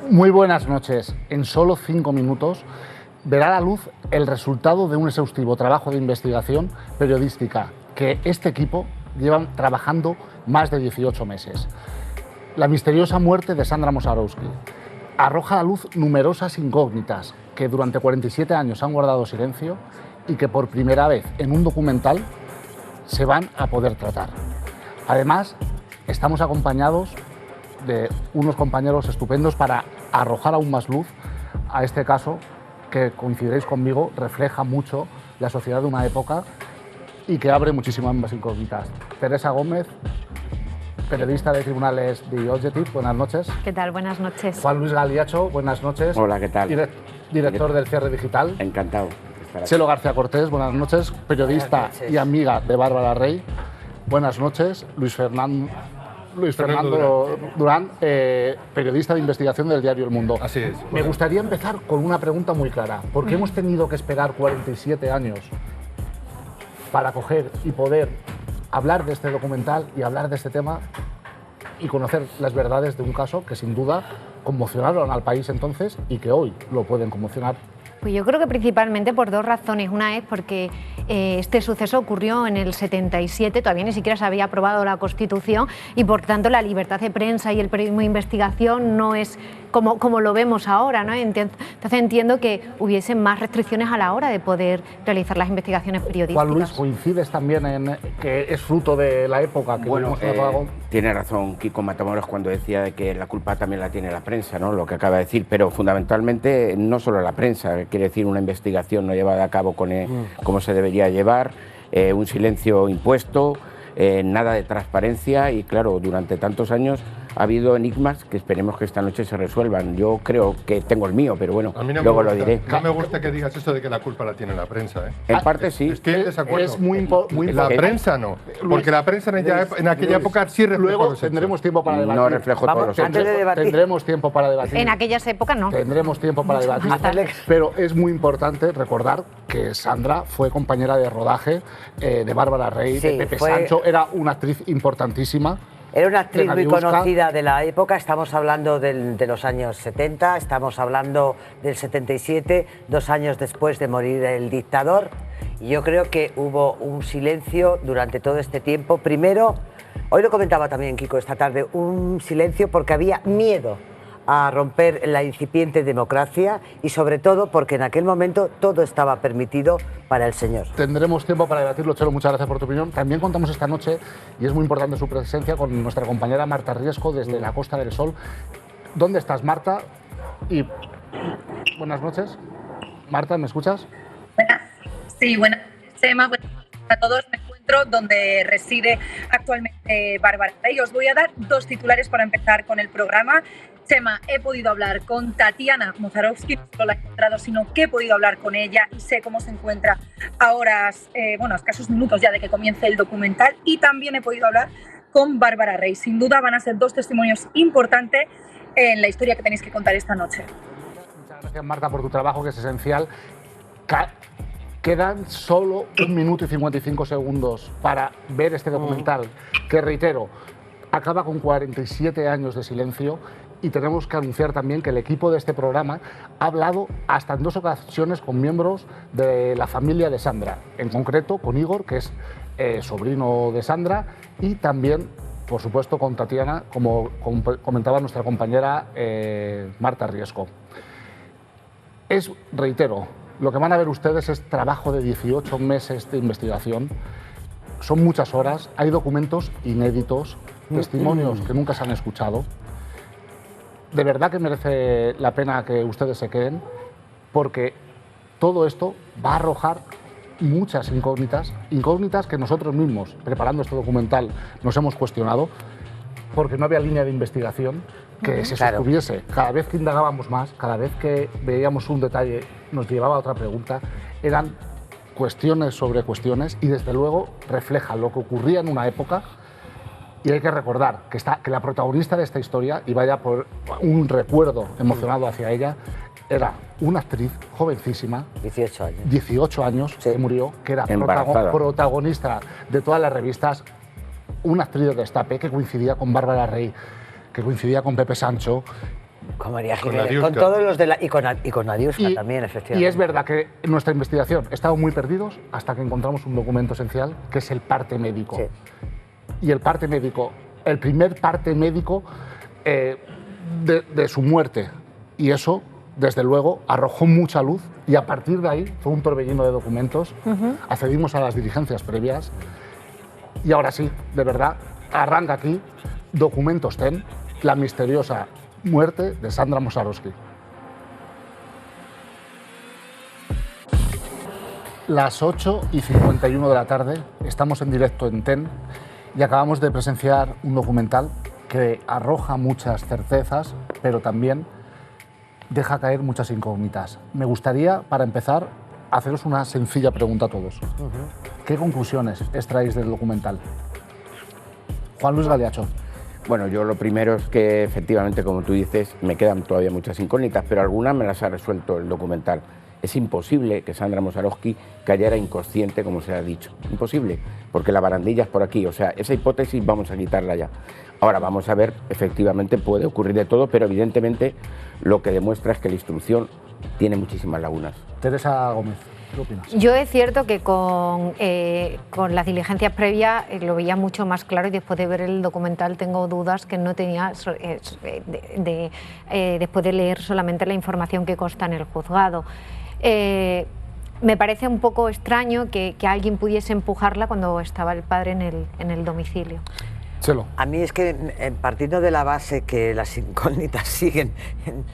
Muy buenas noches. En solo 5 minutos verá la luz el resultado de un exhaustivo trabajo de investigación periodística que este equipo lleva trabajando más de 18 meses. La misteriosa muerte de Sandra Mussorgsky arroja a la luz numerosas incógnitas que durante 47 años han guardado silencio y que por primera vez en un documental se van a poder tratar. Además, estamos acompañados de unos compañeros estupendos para arrojar aún más luz a este caso que, coincidiréis conmigo, refleja mucho la sociedad de una época y que abre muchísimas más incógnitas. Teresa Gómez, periodista de Tribunales de Objective, buenas noches. ¿Qué tal? Buenas noches. Juan Luis Galiacho, buenas noches. Hola, ¿qué tal? Director del Cierre Digital. Encantado. Chelo García Cortés, buenas noches. Periodista buenas noches. Y amiga de Bárbara Rey. Buenas noches. Luis Fernando Durán, periodista de investigación del diario El Mundo. Así es. Me gustaría empezar con una pregunta muy clara. ¿Por qué hemos tenido que esperar 47 años para coger y poder hablar de este documental y hablar de este tema y conocer las verdades de un caso que sin duda conmocionaron al país entonces y que hoy lo pueden conmocionar? Pues yo creo que principalmente por dos razones. Una es porque este suceso ocurrió en el 77, todavía ni siquiera se había aprobado la Constitución y por tanto la libertad de prensa y el periodismo de investigación no es como lo vemos ahora, ¿no? Entonces entiendo que hubiesen más restricciones a la hora de poder realizar las investigaciones periodísticas. Juan Luis, ¿coincides también en que es fruto de la época que bueno, vivimos? Tiene razón Kiko Matamoros cuando decía de que la culpa también la tiene la prensa, ¿no? Lo que acaba de decir, pero fundamentalmente no solo la prensa, quiere decir una investigación no llevada a cabo como se debería llevar, un silencio impuesto, nada de transparencia y claro, durante tantos años ha habido enigmas que esperemos que esta noche se resuelvan. Yo creo que tengo el mío, pero bueno, luego lo diré. No me gusta que digas eso de que la culpa la tiene la prensa, ¿eh? En parte sí. Estoy en desacuerdo. Es muy importante. La prensa no, porque la prensa en aquella época sí reflejó Luego los hechos. tendremos tiempo para debatir. No reflejo todos los hechos. Tendremos tiempo para debatir. En aquellas épocas no. Tendremos tiempo para debatir. Pero es muy importante recordar que Sandra fue compañera de rodaje de Bárbara Rey, Sí, de Pepe Sancho, era una actriz importantísima. Era una actriz muy Nadiuska. conocida de la época, estamos hablando de los años 70, estamos hablando del 77, 2 años después de morir el dictador. Y yo creo que hubo un silencio durante todo este tiempo. Primero, hoy lo comentaba también Kiko esta tarde, un silencio porque había miedo a romper la incipiente democracia y sobre todo porque en aquel momento todo estaba permitido para el señor. Tendremos tiempo para debatirlo, Chelo, muchas gracias por tu opinión. También contamos esta noche, y es muy importante su presencia, con nuestra compañera Marta Riesco desde la Costa del Sol. ¿Dónde estás, Marta? Y buenas noches. Marta, ¿me escuchas? Sí, buenas noches, Chema. Buenas noches a todos. Me encuentro donde reside actualmente Bárbara Rey. Os voy a dar 2 titulares para empezar con el programa. Chema, he podido hablar con Tatiana Mussorgsky, no solo la he encontrado, sino que he podido hablar con ella y sé cómo se encuentra a horas, a escasos minutos ya de que comience el documental, y también he podido hablar con Bárbara Rey. Sin duda van a ser 2 testimonios importantes en la historia que tenéis que contar esta noche. Muchas gracias, Marta, por tu trabajo, que es esencial. Quedan solo 1 minuto y 55 segundos para ver este documental, que reitero, acaba con 47 años de silencio. Y tenemos que anunciar también que el equipo de este programa ha hablado hasta en 2 ocasiones con miembros de la familia de Sandra, en concreto con Igor, que es sobrino de Sandra, y también, por supuesto, con Tatiana, como comentaba nuestra compañera Marta Riesco. Reitero, lo que van a ver ustedes es trabajo de 18 meses de investigación. Son muchas horas, hay documentos inéditos, testimonios que nunca se han escuchado. De verdad que merece la pena que ustedes se queden, porque todo esto va a arrojar muchas incógnitas que nosotros mismos, preparando este documental, nos hemos cuestionado, porque no había línea de investigación que se sostuviese. Cada vez que indagábamos más, cada vez que veíamos un detalle, nos llevaba a otra pregunta. Eran cuestiones sobre cuestiones y desde luego refleja lo que ocurría en una época. Y hay que recordar que la protagonista de esta historia, y vaya por un recuerdo emocionado hacia ella, era una actriz jovencísima, 18 años, sí, que murió, que era protagonista de todas las revistas, una actriz de destape que coincidía con Bárbara Rey, que coincidía con Pepe Sancho, Con María Con Jiménez, Nadiuska. con todos los de la... Y con Nadiuska también, efectivamente. Y es verdad que en nuestra investigación estábamos muy perdidos hasta que encontramos un documento esencial, que es el parte médico. Sí. Y el parte médico, el primer parte médico de su muerte. Y eso, desde luego, arrojó mucha luz y a partir de ahí fue un torbellino de documentos. Accedimos a las diligencias previas y ahora sí, de verdad, arranca aquí Documentos TEN, la misteriosa muerte de Sandra Moszarowski. Las 8:51 de la tarde, estamos en directo en TEN y acabamos de presenciar un documental que arroja muchas certezas, pero también deja caer muchas incógnitas. Me gustaría, para empezar, haceros una sencilla pregunta a todos. ¿Qué conclusiones extraéis del documental? Juan Luis Galiacho. Bueno, yo lo primero es que efectivamente, como tú dices, me quedan todavía muchas incógnitas, pero algunas me las ha resuelto el documental. Es imposible que Sandra Moszarowski cayera inconsciente, como se ha dicho. Imposible, porque la barandilla es por aquí. O sea, esa hipótesis vamos a quitarla ya. Ahora vamos a ver, efectivamente puede ocurrir de todo, pero evidentemente lo que demuestra es que la instrucción tiene muchísimas lagunas. Teresa Gómez, ¿qué opinas? Yo es cierto que con las diligencias previas lo veía mucho más claro y después de ver el documental tengo dudas que no tenía después de leer solamente la información que consta en el juzgado. Me parece un poco extraño que alguien pudiese empujarla cuando estaba el padre en el domicilio. Chelo. A mí es que, partiendo de la base que las incógnitas siguen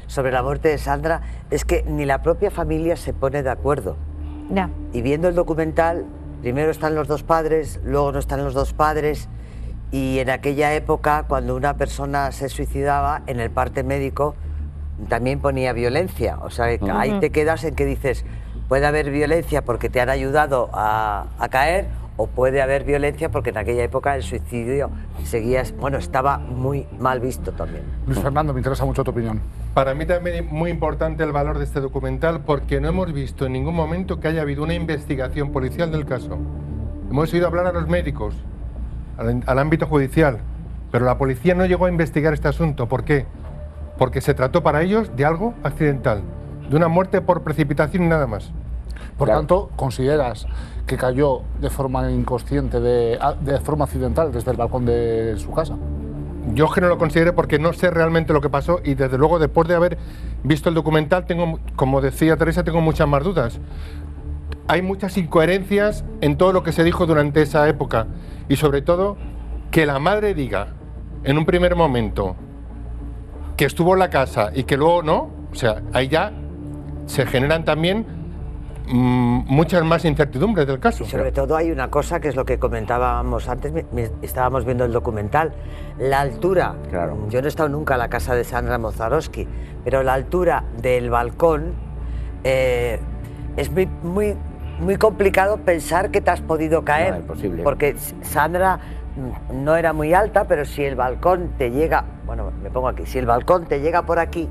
sobre la muerte de Sandra, es que ni la propia familia se pone de acuerdo. Ya. Y viendo el documental, primero están los dos padres, luego no están los dos padres, y en aquella época, cuando una persona se suicidaba, en el parte médico también ponía violencia. O sea, ahí te quedas en que dices, puede haber violencia porque te han ayudado a caer, o puede haber violencia porque en aquella época el suicidio estaba muy mal visto también. Luis Fernando, me interesa mucho tu opinión. Para mí también es muy importante el valor de este documental porque no hemos visto en ningún momento que haya habido una investigación policial del caso. Hemos oído hablar a los médicos, al ámbito judicial, pero la policía no llegó a investigar este asunto. ¿Por qué? Porque se trató para ellos de algo accidental, de una muerte por precipitación y nada más. Por tanto, ¿consideras que cayó de forma inconsciente, de forma accidental, desde el balcón de su casa? Yo que no lo considero porque no sé realmente lo que pasó y desde luego después de haber visto el documental, como decía Teresa, tengo muchas más dudas. Hay muchas incoherencias en todo lo que se dijo durante esa época y sobre todo que la madre diga en un primer momento que estuvo en la casa y que luego no, o sea, ahí ya se generan también muchas más incertidumbres del caso. Y sobre todo hay una cosa que es lo que comentábamos antes, estábamos viendo el documental, la altura. Claro. Yo no he estado nunca en la casa de Sandra Moszarowski, pero la altura del balcón es muy complicado pensar que te has podido caer. No, imposible. Porque Sandra no era muy alta, pero si el balcón te llega, bueno, me pongo aquí, si el balcón te llega por aquí,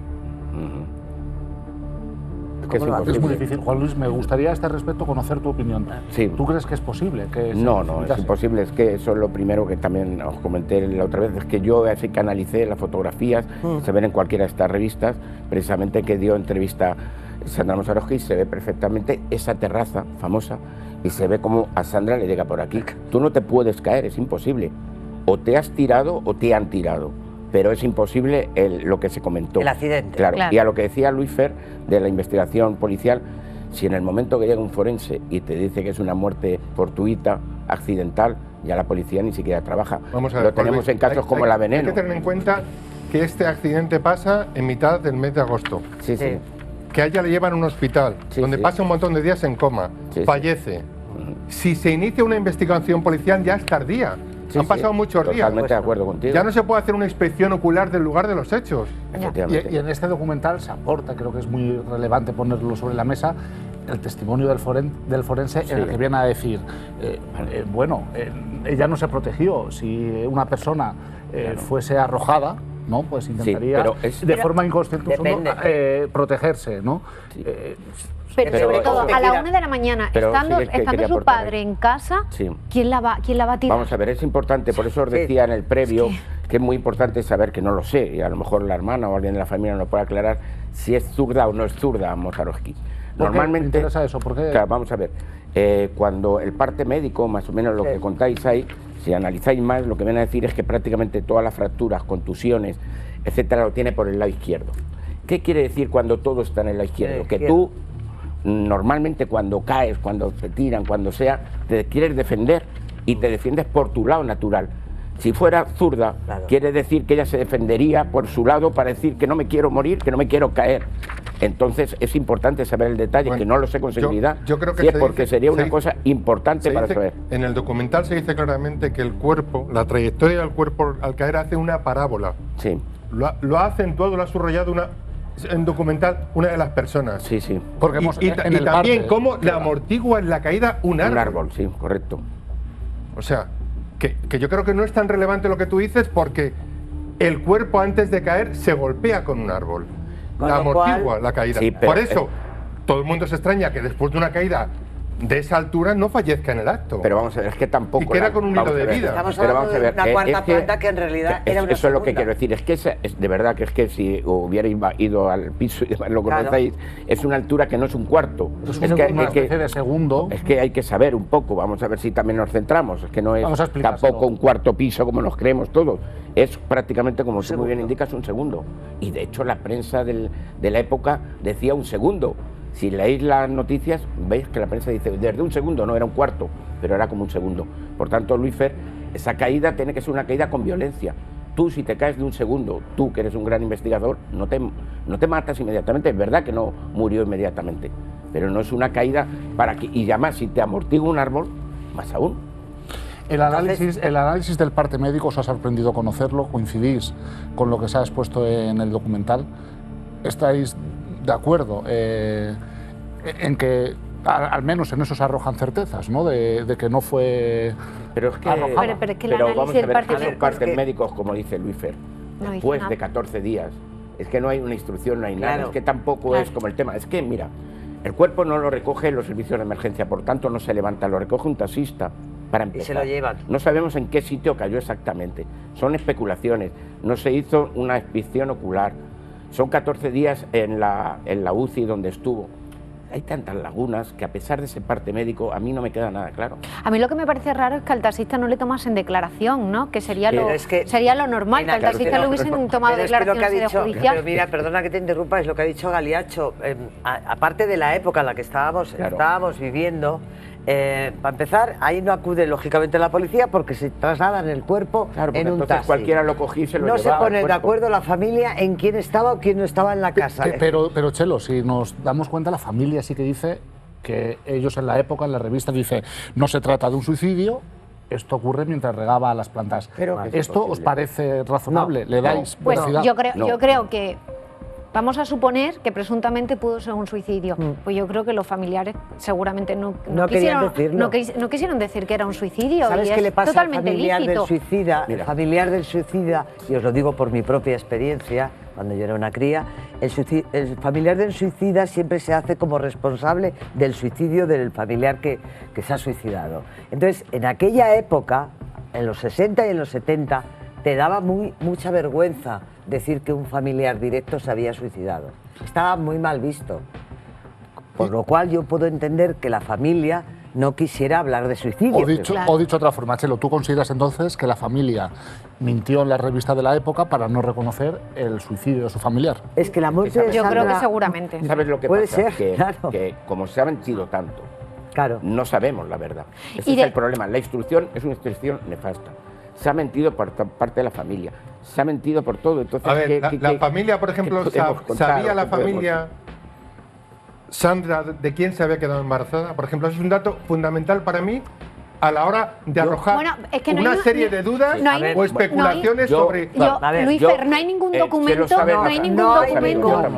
Es muy difícil. Juan Luis, me gustaría a este respecto conocer tu opinión. Sí. ¿Tú crees que es posible? Que No, es imposible. Es que eso es lo primero que también os comenté la otra vez, es que yo así que analicé las fotografías, se ven en cualquiera de estas revistas, precisamente que dio entrevista Sandra Moszarowski, se ve perfectamente esa terraza famosa y se ve como a Sandra le llega por aquí. Tú no te puedes caer, es imposible. O te has tirado o te han tirado. Pero es imposible lo que se comentó. El accidente. Claro. Y a lo que decía Luis Fer de la investigación policial, si en el momento que llega un forense y te dice que es una muerte fortuita, accidental, ya la policía ni siquiera trabaja. Vamos a ver, lo tenemos en casos como la Veneno. Hay que tener en cuenta que este accidente pasa en mitad del mes de agosto. Sí. Que a ella le llevan a un hospital, donde pasa un montón de días en coma, fallece. Si se inicia una investigación policial ya es tardía. Han pasado muchos días. Totalmente de acuerdo contigo. Ya no se puede hacer una inspección ocular del lugar de los hechos. Efectivamente. Y en este documental se aporta, creo que es muy relevante ponerlo sobre la mesa, el testimonio del forense en el que viene a decir, ella no se protegió. Si una persona fuese arrojada, ¿no? Pues intentaría pero es- de forma inconsciente Depende. protegerse, ¿no? Pero sobre todo, a la 1 de la mañana, Pero estando, sí que estando quería su aportar padre ahí. en casa, Sí. ¿quién la va a tirar? Vamos a ver, es importante, por eso os decía en el previo que es muy importante saber, que no lo sé, y a lo mejor la hermana o alguien de la familia nos puede aclarar si es zurda o no es zurda Mosarovsky. Normalmente me interesa eso, ¿por qué? Claro, vamos a ver, cuando el parte médico, más o menos lo que contáis ahí, si analizáis más, lo que viene a decir es que prácticamente todas las fracturas, contusiones, etcétera, lo tiene por el lado izquierdo. ¿Qué quiere decir cuando todo está en el lado izquierdo? Que tú normalmente cuando caes, cuando te tiran, cuando sea, te quieres defender y te defiendes por tu lado natural. Si fuera zurda, quiere decir que ella se defendería por su lado para decir que no me quiero morir, que no me quiero caer. Entonces es importante saber el detalle, Bueno, que no lo sé con seguridad, yo creo que si es se porque dice- sería se una dice- cosa importante Se para dice- saber. En el documental se dice claramente que el cuerpo, la trayectoria del cuerpo al caer hace una parábola. Sí, Lo ha acentuado, lo ha subrayado en documental una de las personas. sí, sí. Porque Y, hemos, y en también el parte, cómo le amortigua en la caída un árbol. Un árbol, sí, correcto. O sea, que yo creo que no es tan relevante lo que tú dices porque el cuerpo antes de caer se golpea con un árbol. Con La lo amortigua cual- la caída. Sí, pero Por eso, todo el mundo se extraña que después de una caída de esa altura no fallezca en el acto. Pero vamos a ver, es que tampoco... Y queda con un hilo vamos de a ver, vida. Estamos pero hablando vamos a ver, de una cuarta es que- planta que en realidad era una eso es lo que segunda. quiero decir, es que de verdad que es que si hubierais ido al piso y demás lo Claro. conocéis, es una altura que no es un cuarto. es Es una especie de segundo. es que hay que saber un poco, vamos a ver si también nos centramos, es que no es Vamos a explicárselo. tampoco un cuarto piso como nos creemos todos, es prácticamente, como tú muy bien indicas, un segundo. Y de hecho la prensa de la época decía un segundo. Si leéis las noticias, veis que la prensa dice desde un segundo, no era un cuarto, pero era como un segundo. Por tanto, Luis Fer, esa caída tiene que ser una caída con violencia. Tú, si te caes de un segundo, tú que eres un gran investigador, no te matas inmediatamente. Es verdad que no murió inmediatamente, pero no es una caída para que... Y además, si te amortigua un árbol, más aún. El análisis del parte médico os ha sorprendido conocerlo, coincidís con lo que se ha expuesto en el documental. ¿Estáis de acuerdo en que al menos en eso se arrojan certezas, ¿no? De que no fue Pero es que, arrojada? Pero es que el pero análisis vamos a del ver, parte esos médico partes es que- médicos, como dice Luis Fer, No dice después nada. de 14 días, es que no hay una instrucción, no hay nada, Claro. es que tampoco Claro. es como el tema, es que mira, el cuerpo no lo recoge los servicios de emergencia, por tanto no se levanta, lo recoge un taxista para empezar. se lo llevan. No sabemos en qué sitio cayó exactamente, son especulaciones, no se hizo una inspección ocular, son 14 días en la UCI donde estuvo. Hay tantas lagunas que a pesar de ese parte médico a mí no me queda nada claro. A mí lo que me parece raro es que al taxista no le tomasen declaración, ¿no? Que sería Pero lo, es que- sería lo normal, que al Claro, taxista pero- le hubiesen tomado Pero es que lo que declaración ha en sede dicho, judicial. pero mira, perdona que te interrumpa, es lo que ha dicho Galiacho. Aparte de la época en la que estábamos viviendo, para empezar, ahí no acude lógicamente la policía porque se trasladan el cuerpo Claro, porque en un entonces taxi. cualquiera lo cogía y se lo No se llevaba al pone de cuerpo. acuerdo la familia en quién estaba o quién no estaba en la casa. Pero Chelo, si nos damos cuenta, la familia sí que dice que ellos en la época, en la revista, dice no se trata de un suicidio, esto ocurre mientras regaba las plantas. Pero que es ¿Esto os posible. parece razonable? No, ¿Le dais Pues veracidad? yo creo que vamos a suponer que presuntamente pudo ser un suicidio. Pues yo creo que los familiares seguramente no querían quisieron, decirlo. no quisieron decir que era un suicidio. ¿Sabes y qué es le pasa al totalmente familiar lícito. del suicida? Mira. El familiar del suicida, y os lo digo por mi propia experiencia, cuando yo era una cría, el familiar del suicida siempre se hace como responsable del suicidio del familiar que se ha suicidado. Entonces, en aquella época, en los 60 y en los 70, te daba mucha vergüenza decir que un familiar directo se había suicidado. Estaba muy mal visto. Por lo cual yo puedo entender que la familia no quisiera hablar de suicidio. O dicho, Claro. o dicho de otra forma, Chelo, ¿tú consideras entonces que la familia mintió en la revista de la época para no reconocer el suicidio de su familiar? Es que la muerte de Yo creo que Sandra- seguramente. ¿Sabes lo que Puede pasa? ser, que, claro. que como se ha mentido tanto, Claro. no sabemos la verdad. Ese Y es de- el problema. La instrucción es una instrucción nefasta. Se ha mentido por parte de la familia. Se ha mentido por todo. Entonces, A ver, la familia, por ejemplo, qué podemos contar ¿sabía o la qué podemos- familia, Sandra, de quién se había quedado embarazada? Por ejemplo, eso es un dato fundamental para mí, a la hora de arrojar es que no una hay- serie de dudas no hay- o especulaciones yo- sobre... Luisfer, no hay ningún documento,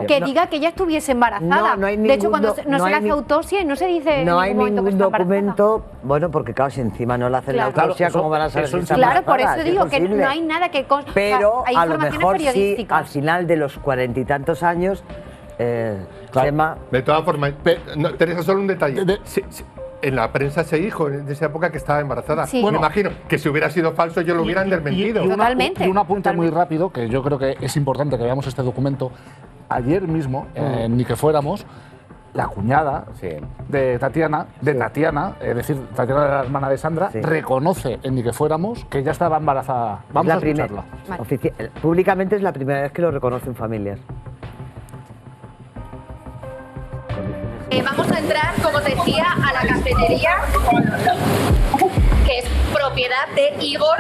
que diga que ella estuviese embarazada. No hay de hecho, ningún cuando no se le hace autopsia y no se dice en No hay ningún momento que ningún está embarazada. documento, bueno, porque claro, si encima no le hacen la Claro, autopsia, eso- ¿cómo van a saber eso si está Claro, por embarazada? eso Es digo que imposible. no hay nada que... Pero hay a lo informaciones mejor sí, periodísticas. al final de los 40 y tantos años, Chema... De todas formas, Teresa, solo un detalle. De- Sí, en la prensa se dijo en esa época que estaba embarazada. Sí. Me imagino que si hubiera sido falso yo lo hubieran desmentido. Totalmente. Y un apunte muy Totalmente. rápido, que yo creo que es importante que veamos este documento. Ayer mismo, Ni que fuéramos, la cuñada Sí. de Tatiana, es decir, Tatiana, la hermana de Sandra, Sí. reconoce en Ni que fuéramos que ya estaba embarazada. Vamos a escucharla. Vale. Públicamente es la primera vez que lo reconocen familias. Vamos a entrar, como os decía, a la cafetería, que es propiedad de Igor,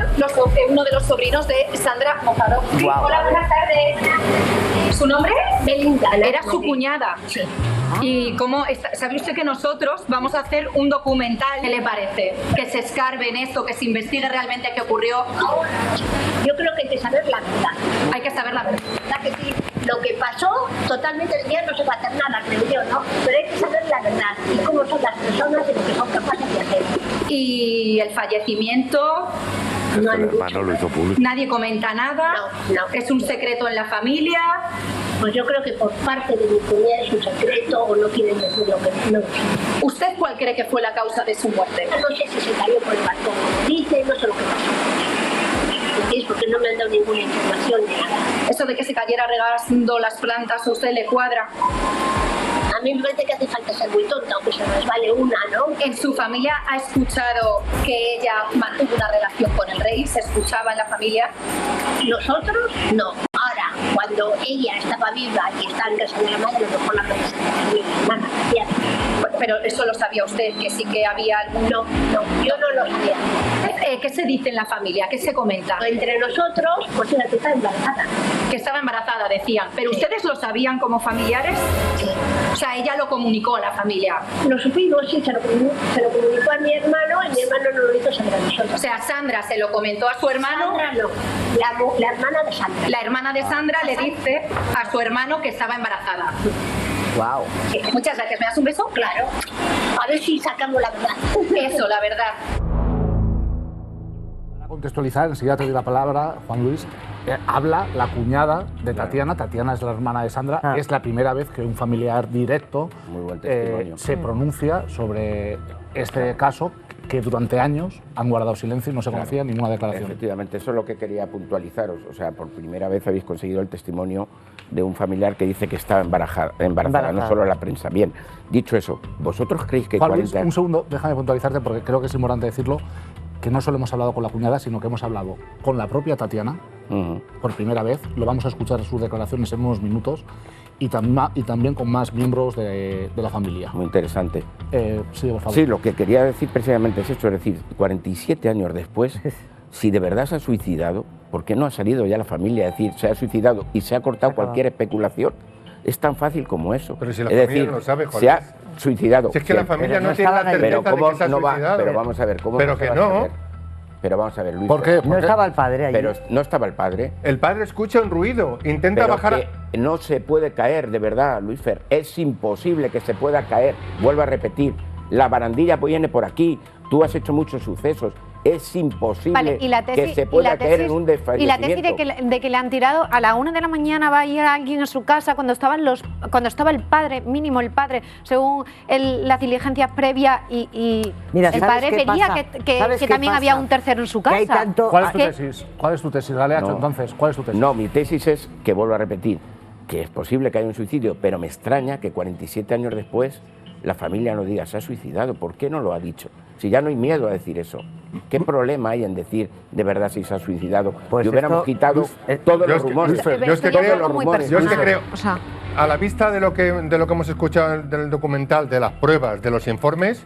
uno de los sobrinos de Sandra Mojado. Hola, buenas tardes. ¿Su nombre? Belinda. Era su cuñada. Sí. Y cómo sabe usted que nosotros vamos a hacer un documental. ¿Qué le parece? Que se escarbe en esto, que se investigue realmente qué ocurrió. Yo creo que hay que saber la verdad. Hay que saber la verdad. ¿Verdad que sí? Lo que pasó, totalmente el día no se va a hacer nada, creo yo, ¿no? Pero hay que saber la verdad y cómo son las personas y lo que son capaces de hacer. Y el fallecimiento, No han dicho hermano lo hizo público. nadie comenta nada. No. Es un secreto en la familia. Pues yo creo que por parte de mi cuñada es un secreto o no quieren decir lo que no. ¿Usted cuál cree que fue la causa de su muerte? No sé si se cayó por el balcón, como dice, no sé lo que pasó. ¿Entiendes? Porque no me han dado ninguna información de nada. Eso de que se cayera regando las plantas, ¿a usted le cuadra? A mí me parece que hace falta ser muy tonta, aunque se resbale una, ¿no? ¿En su familia ha escuchado que ella mantuvo una relación con el rey? ¿Se escuchaba en la familia? Nosotros, no. Ahora, cuando ella estaba viva y está en casa de la madre, a lo mejor la presentación de mi hermana, ya. Pero eso lo sabía usted, que sí que había algún... No, yo no lo sabía. ¿Qué se dice en la familia? ¿Qué se comenta? Entre nosotros, pues era que está embarazada. Que estaba embarazada, decían. ¿Pero ustedes lo sabían como familiares? Sí. O sea, ella lo comunicó a la familia. Lo supimos, sí, se lo comunicó a mi hermano y mi hermano no lo hizo saber a O nosotros. sea, Sandra se lo comentó a su hermano. Sandra no, la hermana de Sandra. La hermana de Sandra le dice a su hermano que estaba embarazada. Wow. Muchas gracias. ¿Me das un beso? Claro. A ver si sacamos la verdad. Eso, la verdad. Para contextualizar, enseguida te doy la palabra, Juan Luis. Habla la cuñada de Tatiana. Tatiana es la hermana de Sandra. Es la primera vez que un familiar directo Muy buen testimonio. se pronuncia sobre este caso que durante años han guardado silencio y no se conocía ninguna declaración. Efectivamente, eso es lo que quería puntualizaros. O sea, por primera vez habéis conseguido el testimonio de un familiar que dice que estaba embarazada, no solo la prensa. Bien, dicho eso, ¿vosotros creéis que Juan Luis, 40 un segundo, déjame puntualizarte porque creo que es importante decirlo, que no solo hemos hablado con la cuñada, sino que hemos hablado con la propia Tatiana, por primera vez. Lo vamos a escuchar sus declaraciones en unos minutos y también con más miembros de la familia. Muy interesante. Sí, por favor. Sí, lo que quería decir precisamente es eso, es decir, 47 años después, si de verdad se ha suicidado, ¿por qué no ha salido ya la familia a decir se ha suicidado y se ha cortado cualquier especulación? Es tan fácil como eso. Pero si la es familia decir, no lo sabe, Juan se ha Luis. suicidado. Si es que la familia no tiene la certeza pero ¿cómo de que se ha no va? suicidado. Pero vamos a ver, ¿cómo Pero no se que va a no. saber? Pero vamos a ver, Luis. ¿Por qué? No estaba el padre allí. Pero no estaba el padre. El padre escucha un ruido, intenta Pero bajar... que no se puede caer, de verdad, Luis Fer. Es imposible que se pueda caer. Vuelvo a repetir, la barandilla viene por aquí. Tú has hecho muchos sucesos. Es imposible Vale, y la tesis, que se pueda caer en un desfallecimiento. Y la tesis de que le han tirado a la 1 de la mañana, va a ir alguien a su casa cuando estaba el padre, mínimo el padre, según las diligencias previas y Mira, el ¿sabes padre qué veía pasa? que ¿Sabes qué también pasa? había un tercero en su Que casa. hay tanto- ¿Cuál es tu ¿Qué? tesis? ¿Cuál es tu tesis? Dale, No. entonces, ¿cuál es tu tesis? No, mi tesis es que, vuelvo a repetir, que es posible que haya un suicidio, pero me extraña que 47 años después la familia no diga se ha suicidado. ¿Por qué no lo ha dicho? Si ya no hay miedo a decir eso. ¿Qué problema hay en decir de verdad si se ha suicidado? Pues y hubiéramos esto- quitado Luis, todos yo los es que- rumores. Luis Fer, yo es que Esto ya creo- es algo muy yo es que personal. creo- O sea, A la vista de lo que hemos escuchado del documental, de las pruebas, de los informes,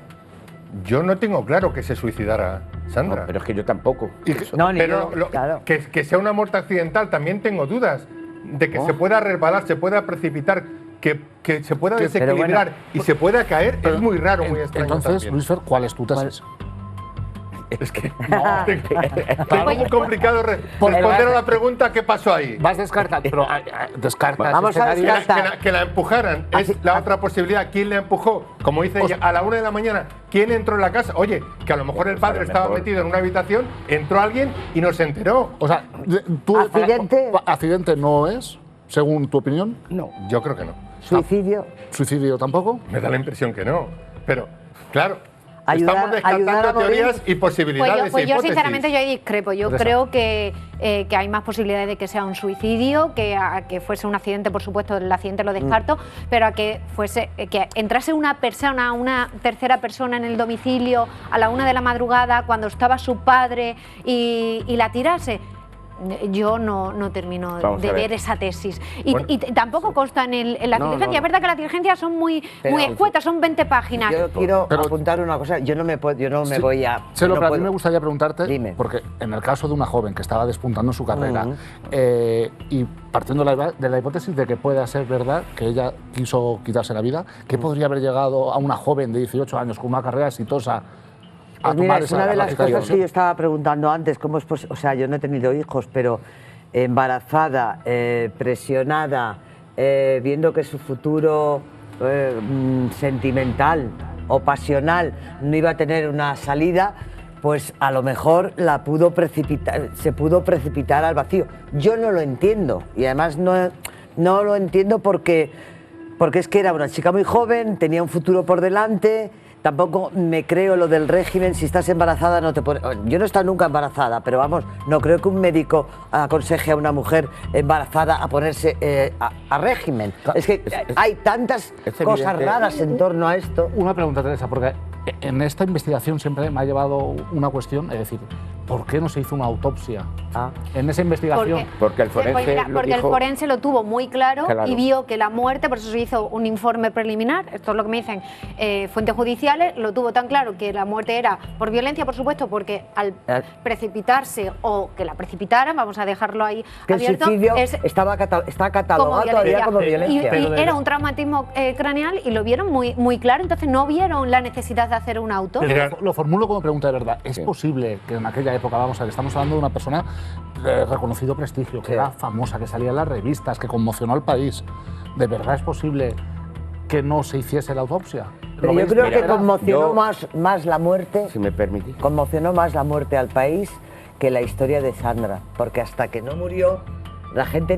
yo no tengo claro que se suicidara Sandra. No, pero es que yo tampoco. No, ni Pero yo, claro. que sea una muerte accidental, también tengo dudas de que se pueda resbalar, se pueda precipitar, que se pueda desequilibrar y se pueda caer. Es muy raro, muy extraño. Entonces, también. Luis Fer, ¿cuál es tu tesis? Es que es muy complicado responder a la pregunta ¿qué pasó ahí? Vas descartando, pero descartas. Vamos a descartar. Que la empujaran es la otra posibilidad. ¿Quién la empujó? Como dice ella, a la 1 de la mañana, ¿quién entró en la casa? Oye, que a lo mejor el padre estaba metido en una habitación, entró alguien y no se enteró. O sea, ¿tú ¿Accidente? ¿Accidente no es, según tu opinión? No, yo creo que no. ¿Suicidio? ¿Suicidio tampoco? Me da la impresión que no. Pero, claro, Ayudar estamos descartando a morir. teorías y posibilidades Pues e yo hipótesis. sinceramente yo ahí discrepo. Yo creo que hay más posibilidades de que sea un suicidio, que a que fuese un accidente, por supuesto, el accidente lo descarto, pero a que fuese que entrase una persona, una tercera persona en el domicilio a la 1 de la madrugada cuando estaba su padre y la tirase. Yo no termino de ver esa tesis. Y tampoco consta en la diligencia. Es verdad que las diligencias son muy escuetas, son 20 páginas. Yo quiero apuntar una cosa. Yo no me voy a... Chelo, no pero a mí puedo. me gustaría preguntarte, Dime. porque en el caso de una joven que estaba despuntando en su carrera, y partiendo de la hipótesis de que pueda ser verdad que ella quiso quitarse la vida, ¿qué podría haber llegado a una joven de 18 años con una carrera exitosa a Pues mira, tomar es una de las drástica cosas que decisión? yo estaba preguntando antes, ¿cómo es posible? O sea, yo no he tenido hijos, pero embarazada, presionada, viendo que su futuro sentimental o pasional no iba a tener una salida, pues a lo mejor se pudo precipitar al vacío. Yo no lo entiendo y además no lo entiendo porque es que era una chica muy joven, tenía un futuro por delante. Tampoco me creo lo del régimen, si estás embarazada no te pone... Yo no he estado nunca embarazada, pero vamos, no creo que un médico aconseje a una mujer embarazada a ponerse a régimen. Es que hay tantas cosas raras en torno a esto. Una pregunta, Teresa, porque en esta investigación siempre me ha llevado una cuestión, es decir, ¿por qué no se hizo una autopsia? En esa investigación. Porque el forense el forense lo tuvo muy claro, y vio que la muerte, por eso se hizo un informe preliminar, esto es lo que me dicen fuentes judiciales, lo tuvo tan claro que la muerte era por violencia, por supuesto, porque al precipitarse o que la precipitaran, vamos a dejarlo ahí que abierto, el suicidio está catalogado todavía como violencia. Y era un traumatismo craneal y lo vieron muy claro, entonces no vieron la necesidad de hacer una autopsia. Lo formulo como pregunta de verdad. ¿Es posible que en aquella época, vamos a ver, estamos hablando de una persona de reconocido prestigio, que era famosa, que salía en las revistas, que conmocionó al país? ¿De verdad es posible que no se hiciese la autopsia? Pero yo creo que conmocionó más la muerte, si me permitís, conmocionó más la muerte al país que la historia de Sandra, porque hasta que no murió la gente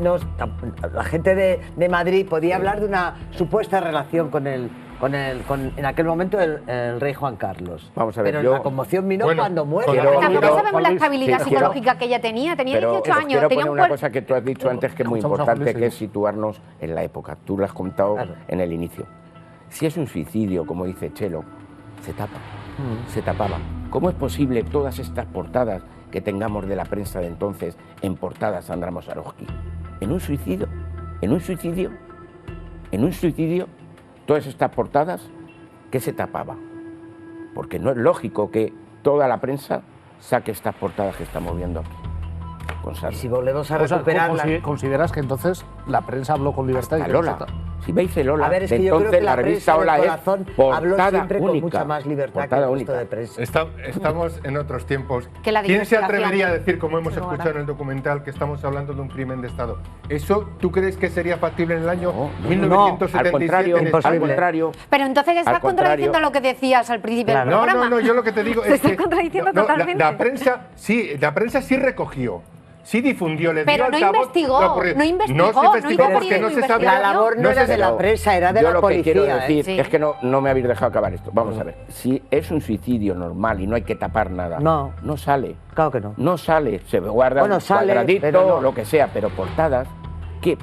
de Madrid podía hablar de una supuesta relación con en aquel momento el rey Juan Carlos. Vamos a ver, pero la conmoción vino cuando muere. Tampoco sabemos la estabilidad psicológica que ella tenía 18 años. Quiero tenía poner una cosa que tú has dicho antes que es muy importante, que es situarnos en la época. Tú lo has contado en el inicio. Si es un suicidio, como dice Chelo, se tapa, se tapaba. ¿Cómo es posible todas estas portadas que tengamos de la prensa de entonces en portada Sandra Mosarovsky? ¿En un suicidio? ¿En un suicidio? ¿En un suicidio? Todas estas portadas, ¿qué se tapaba? Porque no es lógico que toda la prensa saque estas portadas que estamos viendo aquí. Con Sandra. Si volvemos a recuperarla... ¿Consideras que entonces la prensa habló con libertad? Hasta Lola. Si veis Lola, a ver, es que yo creo que la revista Lola es portada siempre única, con mucha más libertad que el resto de prensa. Estamos en otros tiempos. Que ¿Quién se atrevería a decir, como hemos escuchado en el documental, que estamos hablando de un crimen de Estado? ¿Eso tú crees que sería factible en el año 1977? Al contrario. Pero entonces estás contradiciendo lo que decías al principio del programa. No, yo lo que te digo es que... contradiciendo totalmente. La prensa sí recogió. Sí difundió, le dio pero altavoz. No investigó porque no se sabía. La labor no era de la prensa, era de la policía. Yo lo que quiero decir es que no me habéis dejado acabar esto. Vamos a ver. Si es un suicidio normal y no hay que tapar nada, no sale. Claro que no. No sale. Se guarda un cuadradito, lo que sea, pero portadas.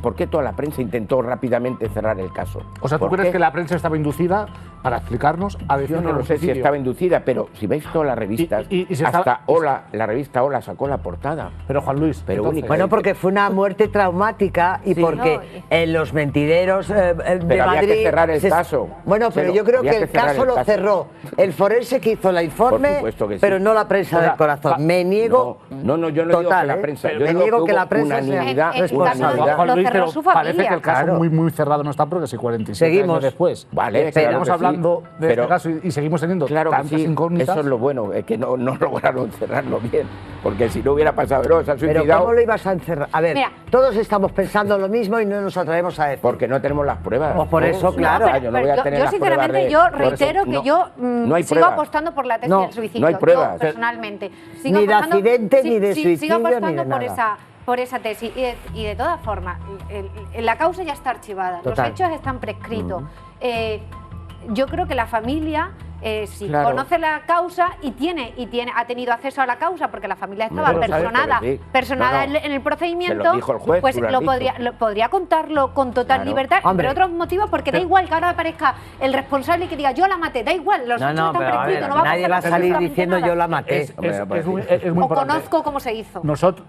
¿Por qué toda la prensa intentó rápidamente cerrar el caso? O sea, ¿tú crees que la prensa estaba inducida para explicarnos a decir? Yo no lo sé si estaba inducida, pero si veis todas las revistas, hasta Hola, la revista Hola sacó la portada. Pero Juan Luis, bueno, porque fue una muerte traumática y porque en los mentideros de pero Madrid... había que cerrar el caso. Bueno, pero yo creo que el caso lo cerró el forense que hizo el informe, pero no la prensa del corazón. Me niego... No, yo no digo que la prensa. Yo me niego que la prensa sea responsable. lo Luis, cerró pero su familia. parece que el caso Claro. muy cerrado no está porque si 47 Seguimos. años después Vale, estamos hablando de pero- este caso y seguimos teniendo Claro que tantas sí, incógnitas. eso es lo bueno, es que no lograron cerrarlo bien, porque si no hubiera pasado, no, se ha Pero suicidado ¿cómo lo ibas a encerrar? A ver, Mira. todos estamos pensando lo mismo y no nos atrevemos a decir. porque no tenemos las pruebas. Pues por eso, Sí, claro. yo no voy a tener yo las sinceramente pruebas de- yo por eso, reitero que no, yo no hay sigo pruebas. apostando por la tesis No, del suicidio. no hay pruebas. Yo personalmente sigo Ni de apostando- accidente, ni de suicidio, sigo apostando ni de por nada. por esa tesis y de todas formas la causa ya está archivada, Total. los hechos están prescritos. Yo creo que la familia si Claro. conoce la causa y ha tenido acceso a la causa porque la familia estaba Pero sabes personada, que sí. personada No, no. en el procedimiento, Se lo dijo el juez, pues tú lo has podría contarlo con total Claro. libertad, Hombre. entre otros motivos, porque da igual que ahora aparezca el responsable y que diga yo la maté, da igual, los No, hechos no, están pero a prescritos, ver, no va a nadie va a pasar salir absolutamente diciendo nada. yo la maté. Es Hombre, muy O importante. conozco cómo se hizo. Nosotros,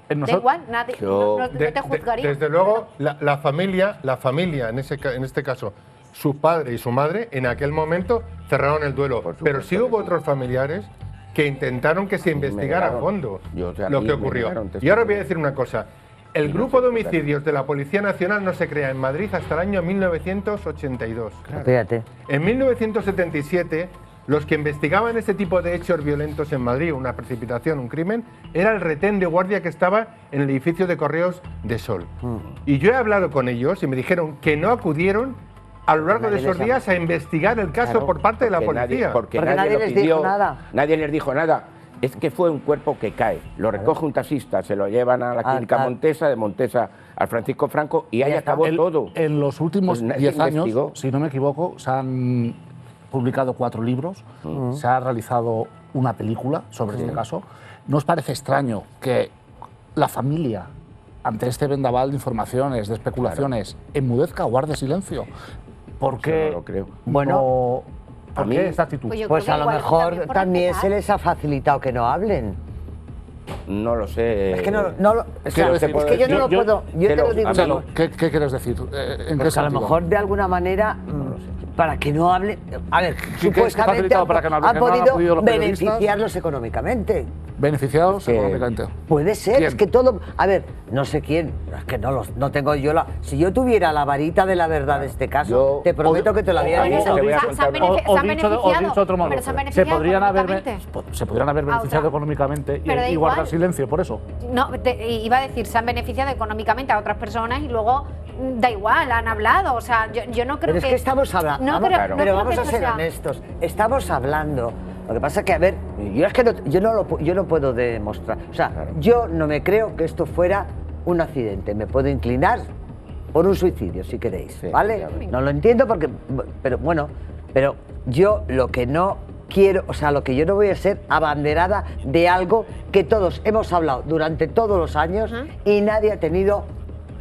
Da igual, nadie, Yo- no te juzgaría. Desde luego, la familia en este caso, su padre y su madre, en aquel momento cerraron el duelo. Por supuesto Pero sí que hubo sí. otros familiares que intentaron que se investigara a negaron. fondo Yo, a lo mí que me ocurrió. negaron Y ahora voy a testimonio. decir una cosa. El Y no grupo sé de qué tal. homicidios de la Policía Nacional no se crea en Madrid hasta el año 1982. Fíjate. En 1977, los que investigaban este tipo de hechos violentos en Madrid, una precipitación, un crimen, era el retén de guardia que estaba en el edificio de Correos de Sol. Y yo he hablado con ellos y me dijeron que no acudieron a lo largo de Nadie esos les días a investigar el caso Claro, por parte de la porque policía. Porque Porque nadie lo les pidió, dijo nada. Nadie les dijo nada. Es que fue un cuerpo que cae. Lo recoge un taxista, se lo llevan a la clínica Montesa, de Montesa al Francisco Franco y ahí ya acabó El- todo. En los últimos Pues nadie 10 años, investigó. si no me equivoco, se han publicado 4 libros, se ha realizado una película sobre este caso. ¿No os parece extraño que la familia, ante este vendaval de informaciones, de especulaciones, enmudezca o guarde silencio? ¿Por qué? no lo creo. Bueno, ¿por a mí- qué esta actitud? Pues yo Pues creo a que lo igual mejor por también se respetar. les ha facilitado que no hablen. No lo sé. Es que no, o sea, Quiero decir, es que yo no lo puedo. Yo te lo digo. a Chelo, mí- ¿qué quieres decir? ¿En qué Pues a lo sentido? mejor de alguna manera, para que no hable. A ver, que es supuestamente facilitado para que no hable, han que no han podido podido los periodistas. beneficiarlos económicamente. Beneficiados Es que- económicamente. Puede ser, ¿Quién? es que todo. A ver, no sé quién, es que no tengo yo la. Si yo tuviera la varita de la verdad de este caso, Yo- te prometo que te lo había Bueno, dicho. te voy a se han contar una- beneficiado, Os dicho otro modo. pero se han Se beneficiado podrían haber económicamente. beneficiado otra. económicamente Pero da y igual. guardar silencio por eso. No, iba a decir, se han beneficiado económicamente a otras personas y luego da igual, han hablado. O sea, yo no creo Pero es que estamos hablando. No vamos, creo- no pero creo vamos que a eso ser sea- honestos. Estamos hablando. Lo que pasa es que, a ver, yo es que yo no puedo demostrar. O sea, yo no me creo que esto fuera un accidente. Me puedo inclinar por un suicidio, si queréis, Sí, ¿vale? ya ves. No lo entiendo porque, pero bueno, pero yo lo que no quiero, o sea, lo que yo no voy a ser abanderada de algo que todos hemos hablado durante todos los años y nadie ha tenido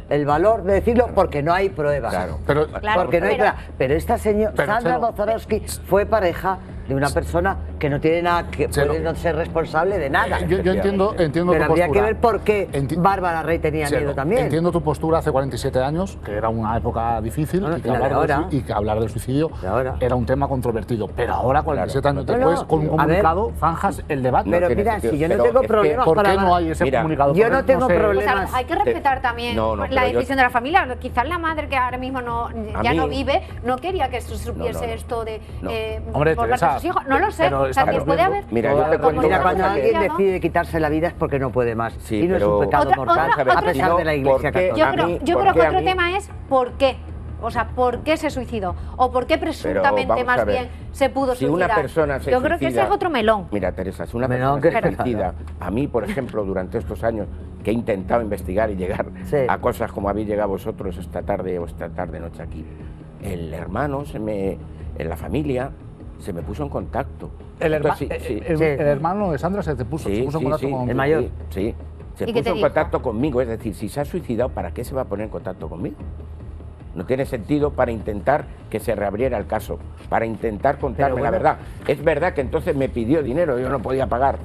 el valor de decirlo porque no hay pruebas. Claro. Pero, Claro, Porque no hay pero- pruebas. Pero esta señora, Pero, Sandra Chelo, Mozorowski, fue pareja de una persona que no tiene nada, que Chelo, puede no ser responsable de nada. yo entiendo pero tu habría postura. que ver por qué Enti- Bárbara Rey tenía Chelo, miedo también. Entiendo tu postura hace 47 años, que era una época difícil Bueno, y, que y la de hablar ahora. y que hablar del suicidio De ahora. era un tema controvertido. Pero ahora, 47 años No, después, no, con un a ver. comunicado, zanjas el debate. Pero tiene mira, sentido. si yo no Pero tengo es que, problemas ¿Por para... qué no hay ese Mira, comunicado? yo Por no eso tengo sé- problemas. Pues a lo- hay que respetar también No, no, la pero yo- decisión de la familia. Quizás la madre que ahora mismo ya mí- no vive no quería que se supiese no. esto de No. Hombre, por parte de Teresa, sus hijos. No lo sé. pero O sea, que estamos puede viendo- haber. Mira, yo te Como cuento Mira, una cuando cosa alguien que- decide quitarse la vida es porque no puede más. Sí, y no es pero- un pecado Otra- mortal, otra- a pesar de la Iglesia ¿por qué? Católica. Yo A creo, mí, yo ¿por creo qué que a otro mí? tema es por qué. O sea, ¿por qué se suicidó? ¿O por qué presuntamente vamos a más ver. bien se pudo Si suicidar? una persona se Yo creo que ese suicida- es otro melón. Mira, Teresa, si una Melón persona que- se suicida, a mí, por ejemplo, durante estos años que he intentado investigar y llegar Sí. a cosas como habéis llegado vosotros esta tarde o esta tarde-noche aquí, el hermano, en la familia, se me puso en contacto. El, Entonces, sí, sí. Sí. el hermano de Sandra se puso en contacto con el mayor. Sí, se ¿Y qué te puso en dijo? contacto conmigo. Es decir, si se ha suicidado, ¿para qué se va a poner en contacto conmigo? No tiene sentido para intentar que se reabriera el caso, para intentar contarme Pero la bueno. verdad. Es verdad que entonces me pidió dinero, yo no podía pagar.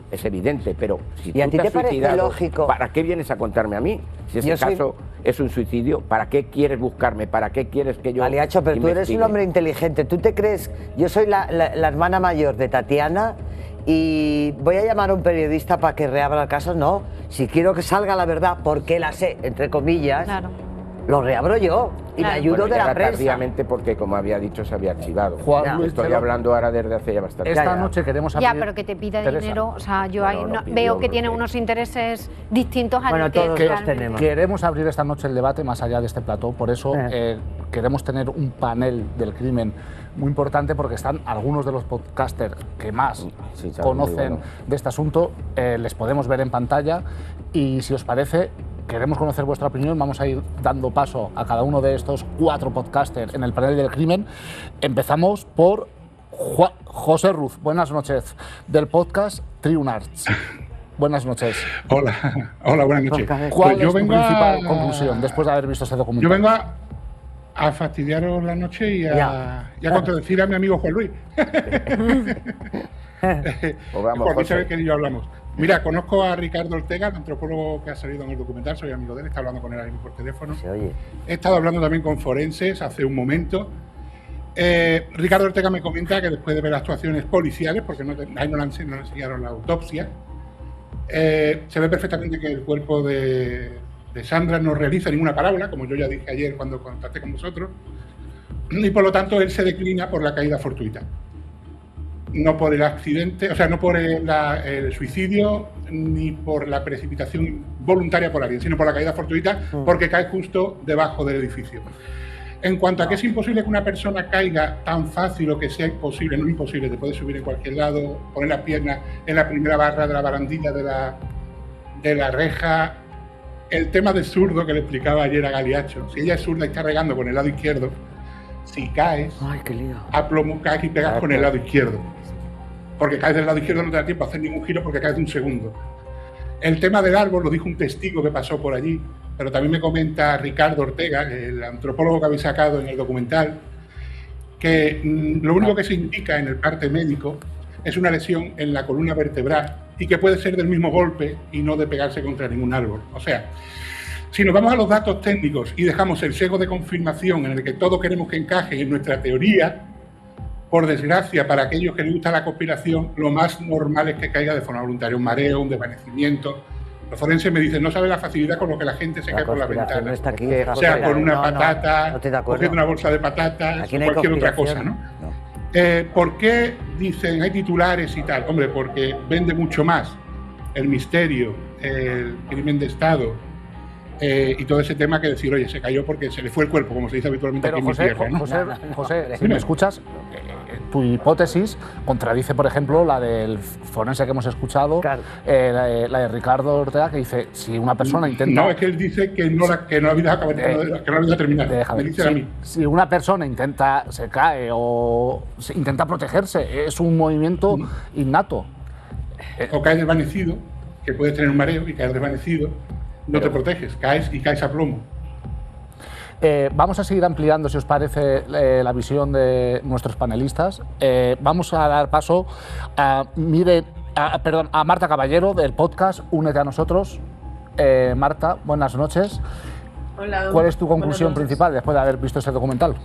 Es evidente, pero si ¿Y a tú ti te te has parece suicidado, lógico? ¿para qué vienes a contarme a mí? Si ese Yo soy- caso es un suicidio, ¿para qué quieres buscarme? ¿Para qué quieres que yo Aliacho, pero tú eres investigue? un hombre inteligente. ¿Tú te crees? Yo soy la hermana mayor de Tatiana y voy a llamar a un periodista para que reabra el caso. No, si quiero que salga la verdad, porque la sé, entre comillas, Claro. lo reabro yo y me ayudo Bueno, de la llega prensa. tardíamente porque, como había dicho, se había archivado. Juan Luis, Estoy pero- hablando ahora desde hace ya bastante Esta ya. noche queremos abrir... Ya, pero que te pida Teresa. dinero, o sea, yo ahí Bueno, no- lo pidió veo que tiene porque- unos intereses distintos a Bueno, los que todos los realmente- tenemos. Queremos abrir esta noche el debate más allá de este plató, por eso queremos tener un panel del crimen muy importante, porque están algunos de los podcasters que más Sí, saben, conocen muy bueno. de este asunto, les podemos ver en pantalla y si os parece, queremos conocer vuestra opinión, vamos a ir dando paso a cada uno de estos 4 podcasters en el panel del crimen. Empezamos por José Ruz, buenas noches, del podcast Triunarts. Buenas noches. Hola, hola, buenas noches. ¿Cuál Pues yo es tu vengo principal a- conclusión después de haber visto ese documental? Yo vengo a fastidiaros la noche y a contradecir a mi amigo Juan Luis. Pues vamos, Porque José. sabe que ni yo hablamos. Mira, conozco a Ricardo Ortega, el antropólogo que ha salido en el documental, soy amigo de él, está hablando con él ahí por teléfono. Se oye. He estado hablando también con forenses hace un momento. Ricardo Ortega me comenta que después de ver actuaciones policiales, porque ahí no le enseñaron la autopsia, se ve perfectamente que el cuerpo de Sandra no realiza ninguna parábola, como yo ya dije ayer cuando contacté con vosotros, y por lo tanto él se declina por la caída fortuita. No por el accidente, o sea, no por el suicidio ni por la precipitación voluntaria por alguien, sino por la caída fortuita, porque cae justo debajo del edificio. En cuanto a que es imposible que una persona caiga tan fácil o que sea imposible, no imposible, te puedes subir en cualquier lado, poner las piernas en la primera barra de la barandilla de la reja. El tema del zurdo que le explicaba ayer a Galiacho, si ella es zurda y está regando con el lado izquierdo, si caes, Ay, qué lío. a plomo caes y pegas con el lado izquierdo. Porque caes del lado izquierdo no te da tiempo a hacer ningún giro porque caes de un segundo. El tema del árbol lo dijo un testigo que pasó por allí, pero también me comenta Ricardo Ortega, el antropólogo que habéis sacado en el documental, que lo único que se indica en el parte médico es una lesión en la columna vertebral y que puede ser del mismo golpe y no de pegarse contra ningún árbol. O sea, si nos vamos a los datos técnicos y dejamos el sesgo de confirmación en el que todos queremos que encaje en nuestra teoría, por desgracia, para aquellos que les gusta la conspiración, lo más normal es que caiga de forma voluntaria, un mareo, un desvanecimiento. Los forenses me dicen, no sabe la facilidad con lo que la gente se cae por la conspiración ventana. no está aquí, O sea, José. con una No, patata, no estoy de acuerdo. cogiendo una bolsa de patatas, Aquí o no hay cualquier otra cosa, conspiración. ¿no? ¿Por qué dicen, hay titulares y tal? Hombre, porque vende mucho más el misterio, el crimen de Estado y todo ese tema que decir, oye, se cayó porque se le fue el cuerpo, como se dice habitualmente Pero aquí en mi tierra, ¿no? José, si me escuchas, tu hipótesis contradice, por ejemplo, la del forense que hemos escuchado, la de Ricardo Ortega, que dice, si una persona intenta... No, es que él dice que no la vida acaba que no la vida terminada. Déjame. Me dice a mí. Si una persona se cae o intenta protegerse, es un movimiento innato. O caes desvanecido, que puedes tener un mareo y caer desvanecido, no te proteges, caes y caes a plomo. Vamos a seguir ampliando, si os parece, la visión de nuestros panelistas. Vamos a dar paso a Marta Caballero, del podcast Únete a nosotros. Marta, buenas noches. Hola. ¿Cuál es tu conclusión Buenas noches. principal después de haber visto ese documental?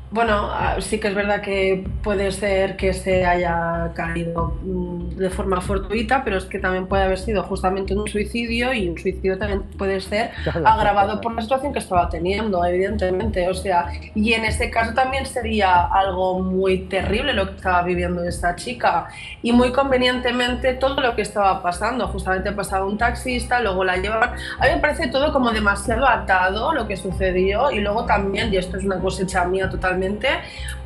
Bueno, sí que es verdad que puede ser que se haya caído de forma fortuita, pero es que también puede haber sido justamente un suicidio, y un suicidio también puede ser agravado por la situación que estaba teniendo, evidentemente. O sea, y en este caso también sería algo muy terrible lo que estaba viviendo esta chica, y muy convenientemente todo lo que estaba pasando. Justamente pasaba un taxista, luego la llevaban. A mí me parece todo como demasiado atado lo que sucedió, y luego también, y esto es una cosecha mía totalmente,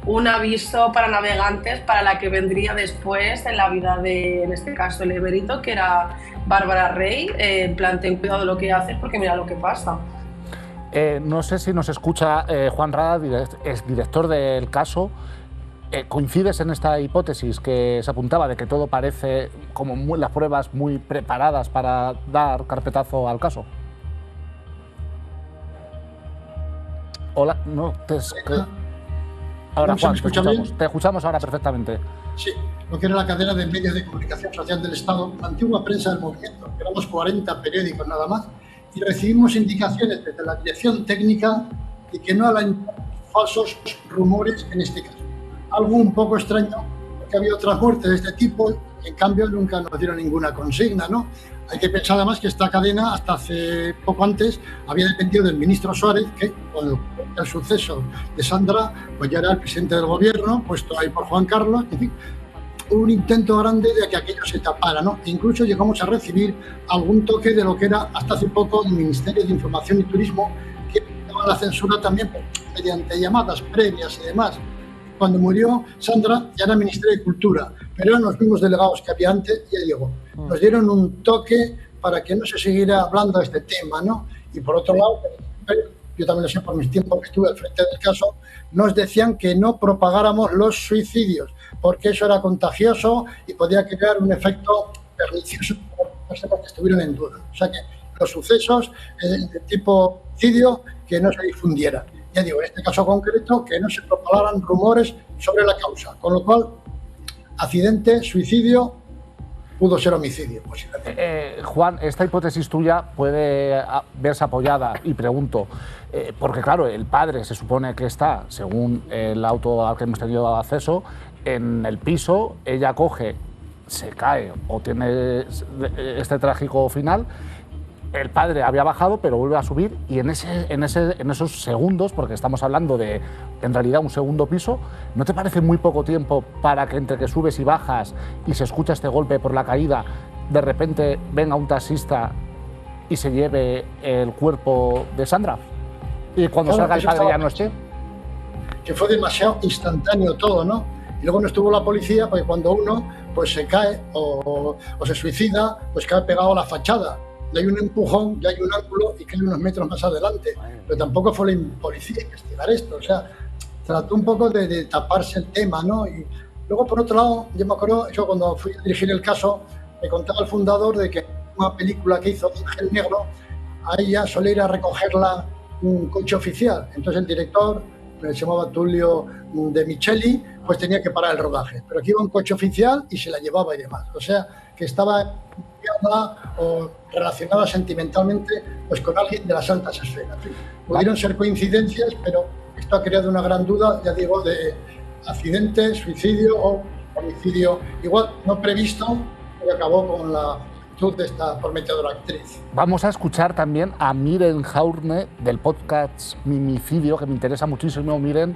un aviso para navegantes para la que vendría después en la vida de, en este caso, el Everito, que era Bárbara Rey. En plan, ten cuidado lo que haces porque mira lo que pasa. No sé si nos escucha Juan Rada, es director del caso. ¿Coincides en esta hipótesis que se apuntaba de que todo parece como las pruebas muy preparadas para dar carpetazo al caso? Hola, no te... Ahora, Juan, te escuchamos ahora perfectamente. Sí, lo que era la cadena de medios de comunicación social del Estado, la antigua prensa del movimiento, que éramos 40 periódicos nada más, y recibimos indicaciones desde la dirección técnica de que no hablan falsos rumores en este caso. Algo un poco extraño, que había otras muertes de este tipo, en cambio nunca nos dieron ninguna consigna, ¿no? Hay que pensar además que esta cadena, hasta hace poco antes, había dependido del ministro Suárez, que con el suceso de Sandra, pues ya era el presidente del gobierno, puesto ahí por Juan Carlos, en fin, un intento grande de que aquello se tapara, ¿no? Incluso llegamos a recibir algún toque de lo que era hasta hace poco el Ministerio de Información y Turismo, que daba la censura también mediante llamadas previas y demás. Cuando murió Sandra ya era Ministerio de Cultura, pero eran los mismos delegados que había antes, ya llegó. Nos dieron un toque para que no se siguiera hablando de este tema, ¿no? Y por otro lado, yo también lo sé por mis tiempos que estuve al frente del caso, nos decían que no propagáramos los suicidios, porque eso era contagioso y podía crear un efecto pernicioso por personas que estuvieron en duda. O sea que los sucesos de tipo suicidio que no se difundieran. Ya digo, en este caso concreto, que no se propagaran rumores sobre la causa, con lo cual, accidente, suicidio, pudo ser homicidio, posiblemente. Juan, esta hipótesis tuya puede verse apoyada, y pregunto, porque claro, el padre se supone que está, según el auto al que hemos tenido acceso, en el piso, ella coge, se cae o tiene este trágico final. El padre había bajado, pero vuelve a subir, y en esos segundos, porque estamos hablando de, en realidad, un segundo piso, ¿no te parece muy poco tiempo para que entre que subes y bajas y se escucha este golpe por la caída, de repente venga un taxista y se lleve el cuerpo de Sandra? Y cuando salga el padre ya no esté. Que fue demasiado instantáneo todo, ¿no? Y luego no estuvo la policía, porque cuando uno pues se cae o se suicida, pues cae pegado a la fachada. Y hay un empujón, ya hay un ángulo y cae unos metros más adelante. Pero tampoco fue la policía a investigar esto. O sea, trató un poco de taparse el tema, ¿no? Y luego, por otro lado, yo me acuerdo, yo cuando fui a dirigir el caso, me contaba el fundador de que una película que hizo Ángel Negro, a ella solía ir a recogerla un coche oficial. Entonces el director, se llamaba Tulio De Micheli, pues tenía que parar el rodaje. Pero aquí iba un coche oficial y se la llevaba y demás. O sea, que estaba o relacionada sentimentalmente pues con alguien de las altas esferas. Pudieron ser coincidencias, pero esto ha creado una gran duda, ya digo, de accidente, suicidio o homicidio, igual no previsto, que acabó con la actitud de esta prometedora actriz. Vamos a escuchar también a Miren Jaurne del podcast Mimicidio, que me interesa muchísimo. Miren,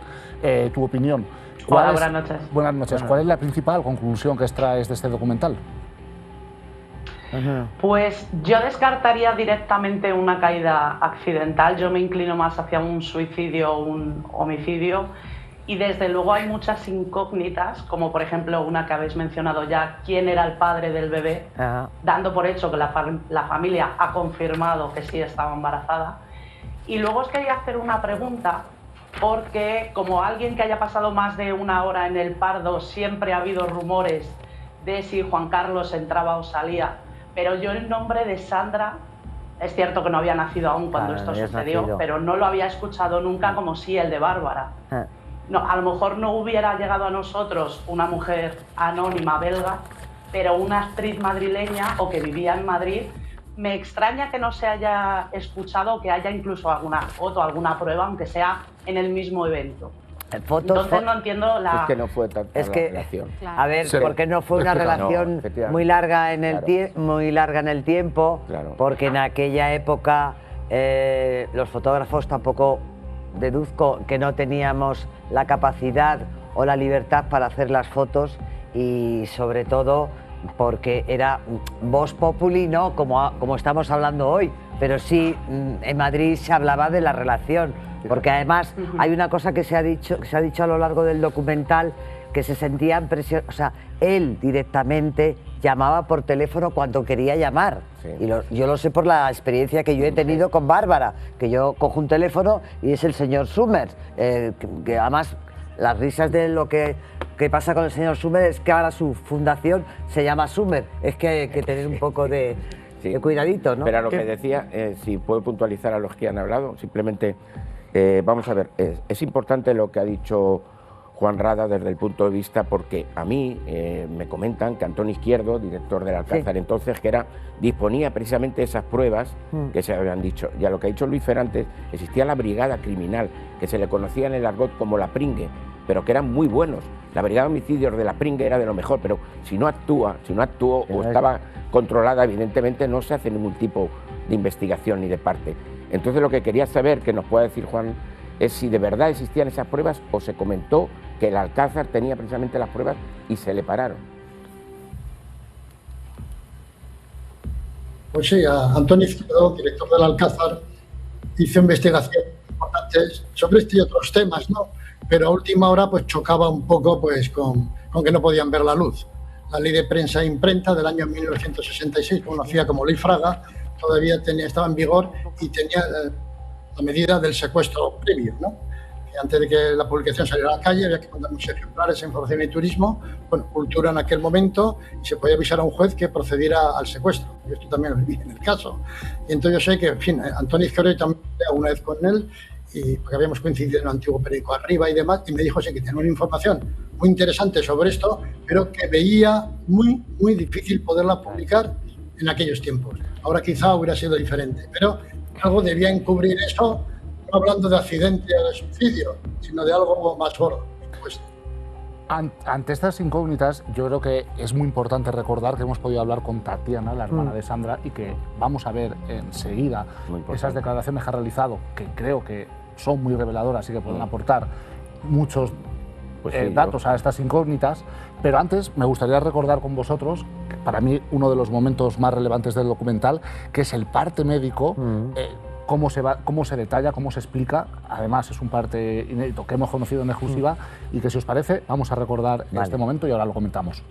tu opinión. Hola, buenas noches. Buenas noches. ¿Cuál es la principal conclusión que extraes de este documental? Pues yo descartaría directamente una caída accidental. Yo me inclino más hacia un suicidio o un homicidio. Y desde luego hay muchas incógnitas, como por ejemplo una que habéis mencionado ya, quién era el padre del bebé, dando por hecho que la familia ha confirmado que sí estaba embarazada. Y luego os quería hacer una pregunta, porque como alguien que haya pasado más de una hora en el Pardo, siempre ha habido rumores de si Juan Carlos entraba o salía, pero yo el nombre de Sandra, es cierto que no había nacido aún cuando esto sucedió, pero no lo había escuchado nunca, como sí el de Bárbara. No, a lo mejor no hubiera llegado a nosotros una mujer anónima belga, pero una actriz madrileña o que vivía en Madrid. Me extraña que no se haya escuchado o que haya incluso alguna foto, alguna prueba, aunque sea en el mismo evento. Entonces no entiendo la... Es que no fue tanta la relación. Claro. A ver, porque no fue una relación muy larga en el tiempo, porque en aquella época los fotógrafos tampoco, deduzco que no teníamos la capacidad o la libertad para hacer las fotos, y sobre todo porque era vox populi, ¿no? Como estamos hablando hoy, pero sí en Madrid se hablaba de la relación, porque además hay una cosa que se ha dicho a lo largo del documental, que se sentían presión, o sea, él directamente llamaba por teléfono cuando quería llamar. Y yo lo sé por la experiencia que yo he tenido con Bárbara, que yo cojo un teléfono y es el señor Summers, que además las risas de lo que pasa con el señor Summers es que ahora su fundación se llama Summers. Es que hay que tener un poco de cuidadito, ¿no? Pero a lo que decía, si puedo puntualizar a los que han hablado, simplemente vamos a ver, es importante lo que ha dicho Juan Rada desde el punto de vista, porque a mí me comentan que Antón Izquierdo, director del Alcázar entonces, que disponía precisamente de esas pruebas que se habían dicho. Y a lo que ha dicho Luis Ferrantes, existía la brigada criminal, que se le conocía en el argot como la Pringue, pero que eran muy buenos. La brigada de homicidios de la Pringue era de lo mejor, pero si no actuó o estaba controlada, evidentemente no se hace ningún tipo de investigación ni de parte. Entonces lo que quería saber, que nos pueda decir Juan, es si de verdad existían esas pruebas o se comentó que el Alcázar tenía precisamente las pruebas y se le pararon. Pues sí, a Antonio Izquierdo, director del Alcázar, hizo investigaciones importantes sobre este y otros temas, ¿no? Pero a última hora pues chocaba un poco pues con que no podían ver la luz. La ley de prensa e imprenta del año 1966, conocida como Ley Fraga, todavía estaba en vigor y tenía la medida del secuestro previo, ¿no? Que antes de que la publicación saliera a la calle había que contar unos ejemplares en Información y Turismo, bueno, Cultura en aquel momento, y se podía avisar a un juez que procediera al secuestro. Yo esto también lo viví en el caso. Y entonces yo sé que, en fin, Antonio Izquierdo también una vez con él, y porque habíamos coincidido en el antiguo periódico Arriba y demás, y me dijo sí, que tenía una información muy interesante sobre esto, pero que veía muy difícil poderla publicar en aquellos tiempos. Ahora quizá hubiera sido diferente, pero algo debía encubrir eso, no hablando de accidente o de suicidio, sino de algo más gordo. Pues. Ante estas incógnitas, yo creo que es muy importante recordar que hemos podido hablar con Tatiana, la hermana de Sandra, y que vamos a ver enseguida esas declaraciones que ha realizado, que creo que son muy reveladoras y que pueden aportar muchos datos a estas incógnitas. Pero antes me gustaría recordar con vosotros, que para mí uno de los momentos más relevantes del documental, que es el parte médico, cómo se detalla, cómo se explica. Además es un parte inédito que hemos conocido en exclusiva y que, si os parece, vamos a recordar este momento y ahora lo comentamos.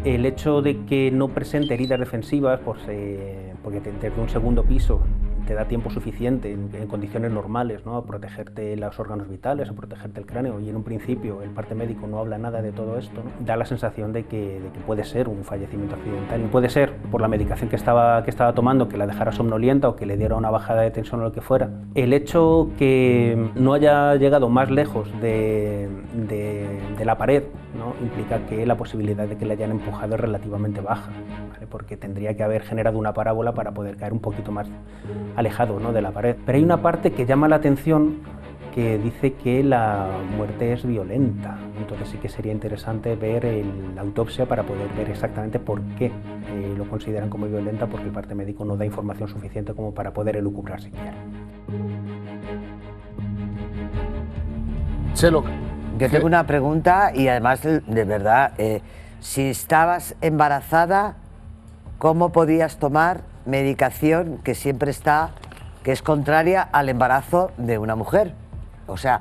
El hecho de que no presente heridas defensivas, porque desde un segundo piso te da tiempo suficiente en condiciones normales, ¿no?, a protegerte los órganos vitales, a protegerte el cráneo, y en un principio el parte médico no habla nada de todo esto, ¿no?, da la sensación de que puede ser un fallecimiento accidental. Y puede ser por la medicación que estaba tomando, que la dejara somnolienta o que le diera una bajada de tensión o lo que fuera. El hecho que no haya llegado más lejos de la pared, ¿no?, implica que la posibilidad de que le hayan empujado es relativamente baja, ¿vale?, porque tendría que haber generado una parábola para poder caer un poquito más alejado, ¿no?, de la pared. Pero hay una parte que llama la atención, que dice que la muerte es violenta. Entonces sí que sería interesante ver la autopsia para poder ver exactamente por qué lo consideran como violenta, porque el parte médico no da información suficiente como para poder elucubrar siquiera. Yo tengo una pregunta, y además, de verdad, si estabas embarazada, ¿cómo podías tomar medicación que siempre que es contraria al embarazo de una mujer? O sea,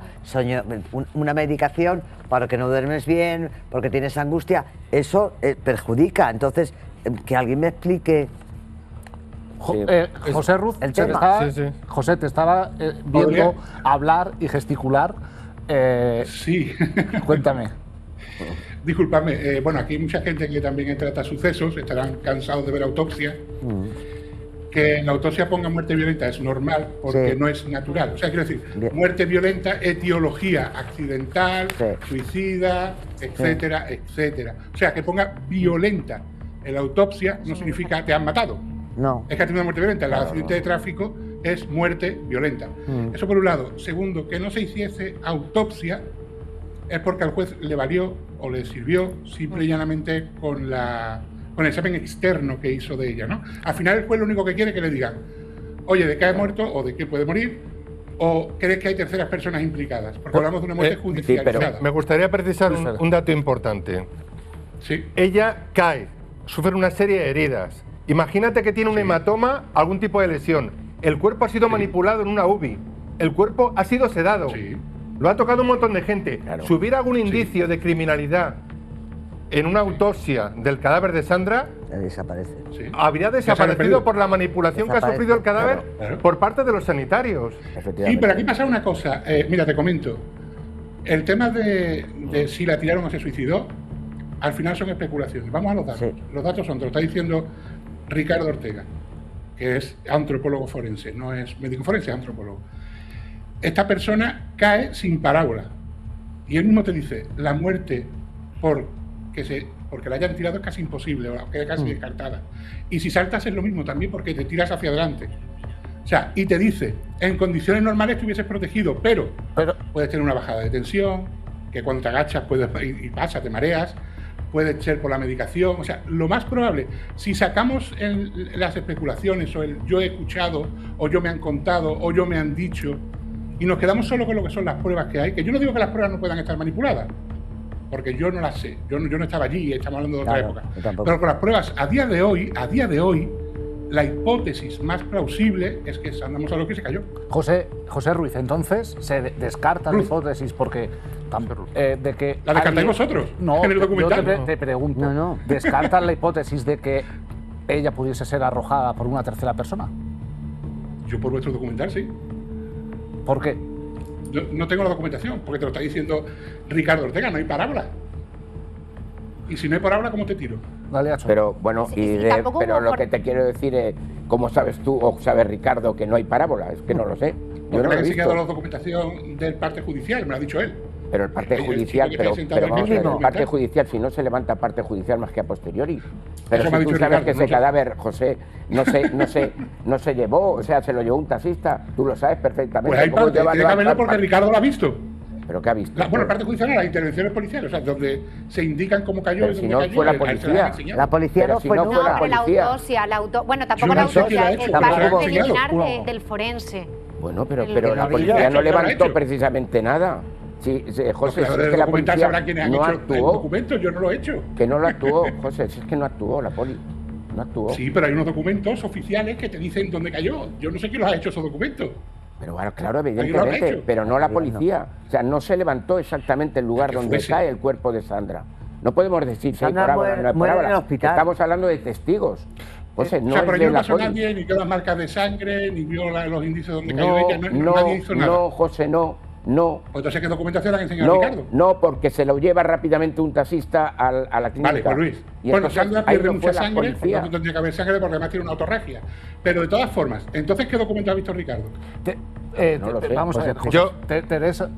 una medicación para que no duermes bien, porque tienes angustia, eso perjudica. Entonces, que alguien me explique. José Ruz, José, te estaba viendo hablar y gesticular. Sí. Cuéntame. Disculpadme, bueno, aquí hay mucha gente que también trata sucesos, estarán cansados de ver autopsia. Que en la autopsia ponga muerte violenta es normal, porque no es natural. O sea, quiero decir, muerte violenta, etiología accidental, suicida, etcétera, etcétera. O sea, que ponga violenta en la autopsia no significa te han matado. No. Es que ha tenido una muerte violenta. El accidente de tráfico es muerte violenta. Eso por un lado. Segundo, que no se hiciese autopsia es porque al juez le valió o le sirvió simple y llanamente con el examen externo que hizo de ella, ¿no? Al final el juez lo único que quiere es que le digan, oye, ¿de qué ha muerto o de qué puede morir? ¿O crees que hay terceras personas implicadas? Porque hablamos de una muerte judicializada. Sí, pero me gustaría precisar un dato importante. Sí. Ella cae, sufre una serie de heridas. Imagínate que tiene un hematoma, algún tipo de lesión. El cuerpo ha sido manipulado en una UBI. El cuerpo ha sido sedado. Lo ha tocado un montón de gente. Si hubiera algún indicio de criminalidad en una autopsia del cadáver de Sandra, desaparece. Habría desaparecido por la manipulación que ha sufrido el cadáver por parte de los sanitarios. Sí, pero aquí pasa una cosa. Mira, te comento. El tema de si la tiraron o se suicidó, al final son especulaciones. Vamos a los datos. Los datos son, te lo está diciendo Ricardo Ortega, que es antropólogo forense, no es médico forense, es antropólogo. Esta persona cae sin parábola. Y él mismo te dice, la muerte porque la hayan tirado es casi imposible, o queda casi descartada. Y si saltas es lo mismo también, porque te tiras hacia adelante. O sea, y te dice, en condiciones normales te hubieses protegido, pero puedes tener una bajada de tensión, que cuando te agachas puedes, y pasa, te mareas, puede ser por la medicación. O sea, lo más probable, si sacamos las especulaciones o el yo he escuchado, o yo me han contado, o yo me han dicho, y nos quedamos solo con lo que son las pruebas que hay, que yo no digo que las pruebas no puedan estar manipuladas, porque yo no las sé, yo no estaba allí, estamos hablando de otra época. Pero con las pruebas, a día de hoy, la hipótesis más plausible es que Sandra Mosarovsky se cayó. José Ruiz, entonces se descarta la hipótesis porque de que ¿la descartáis vosotros? No, en el documental. Yo te pregunto, ¿descartan la hipótesis de que ella pudiese ser arrojada por una tercera persona? Yo por vuestro documental, sí. ¿Por qué? Yo no tengo la documentación, porque te lo está diciendo Ricardo Ortega, no hay parábola. Y si no hay parábola, ¿cómo te tiro? Pero bueno, pero lo que te quiero decir es, ¿cómo sabes tú o sabe Ricardo que no hay parábola? Es que no lo sé. Yo no me lo he he enseñado visto. la documentación del parte judicial, me lo ha dicho él. Pero el parte judicial, el parte judicial, si no se levanta parte judicial más que a posteriori. Pero Eso me ha si tú dicho sabes Ricardo, que no ese sé. cadáver, José, no se llevó, o sea, se lo llevó un taxista, tú lo sabes perfectamente. Pues hay ¿Cómo parte, te va a tiene que haberlo levantar porque parte? Ricardo lo ha visto. ¿Pero qué ha visto? Bueno, el parte judicial, las intervenciones policiales, o sea, donde se indican cómo cayó Pero y si dónde no cayó. fue la ahí se las han policía. enseñado. La policía Pero no si fue no nunca. fue la Pero la policía. autopsia, bueno, tampoco Yo la no sé quién autopsia, la ha el hecho, parte pero se lo han preliminar enseñado. del forense. Bueno, pero El- la el- policía no el- levantó el- precisamente nada. Sí, José, Los si es del que la documental policía sabrán quiénes han no hecho el actuó, documento, yo no lo he hecho. que no lo actuó, José, si es que no actuó la poli, no actuó. Sí, pero hay unos documentos oficiales que te dicen dónde cayó. Yo no sé quién los ha hecho esos documentos. Pero bueno, claro, ¿Alguien lo ha evidentemente, hecho? pero no la policía. O sea, no se levantó exactamente el lugar Que donde fuese. cae el cuerpo de Sandra. No podemos decir si hay Sandra parábola o no hay muere en el parábola. hospital. Estamos hablando de testigos. José, O no sea, es pero de yo no la pasó poli. nadie, ni vio las marcas de sangre, ni vio los indicios donde cayó No, ella, nadie hizo nada. no, José, no. Pues entonces, ¿qué documentación le han enseñado No, a Ricardo? no, porque se lo lleva rápidamente un taxista a la clínica. Vale, pues Luis. Y Bueno, entonces Sandra ahí pierde no mucha fue la sangre, por lo policía. tanto tendría que haber sangre porque además tiene una autorragia. Pero de todas formas, entonces, ¿qué documento ha visto Ricardo? No lo sé. Vamos a ver, Pues José, Teresa.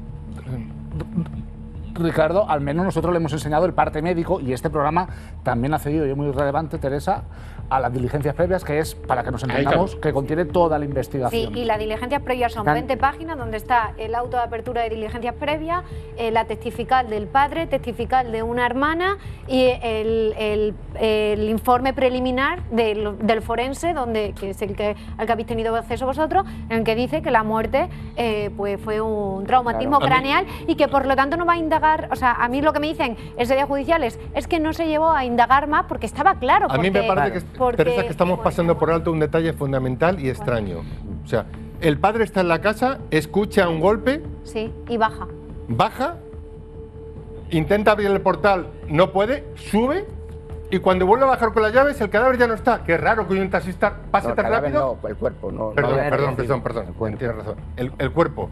Ricardo, al menos nosotros le hemos enseñado el parte médico y este programa también ha cedido, y es muy relevante, Teresa, a las diligencias previas, que es, para que nos entendamos, que contiene toda la Sí, investigación. y las diligencias previas son 20 páginas donde está el auto de apertura de diligencias previas, la testifical del padre, testifical de una hermana y el informe preliminar del forense, que es al que habéis tenido acceso vosotros, en el que dice que la muerte pues fue un traumatismo Claro. craneal y que por lo tanto no va a indagar. O sea, a mí lo que me dicen ese día judiciales es que no se llevó a indagar más porque estaba claro. A mí me porque- parece Teresa, que estamos pasando por alto un detalle fundamental y extraño. O sea, el padre está en la casa, escucha un golpe, Sí, y baja. baja, intenta abrir el portal, no puede, sube y cuando vuelve a bajar con las llaves el cadáver ya no está. Qué raro que un taxista pase No, tan cadáver rápido. no, el cuerpo, no. Perdón, no, perdón. Tienes razón. El cuerpo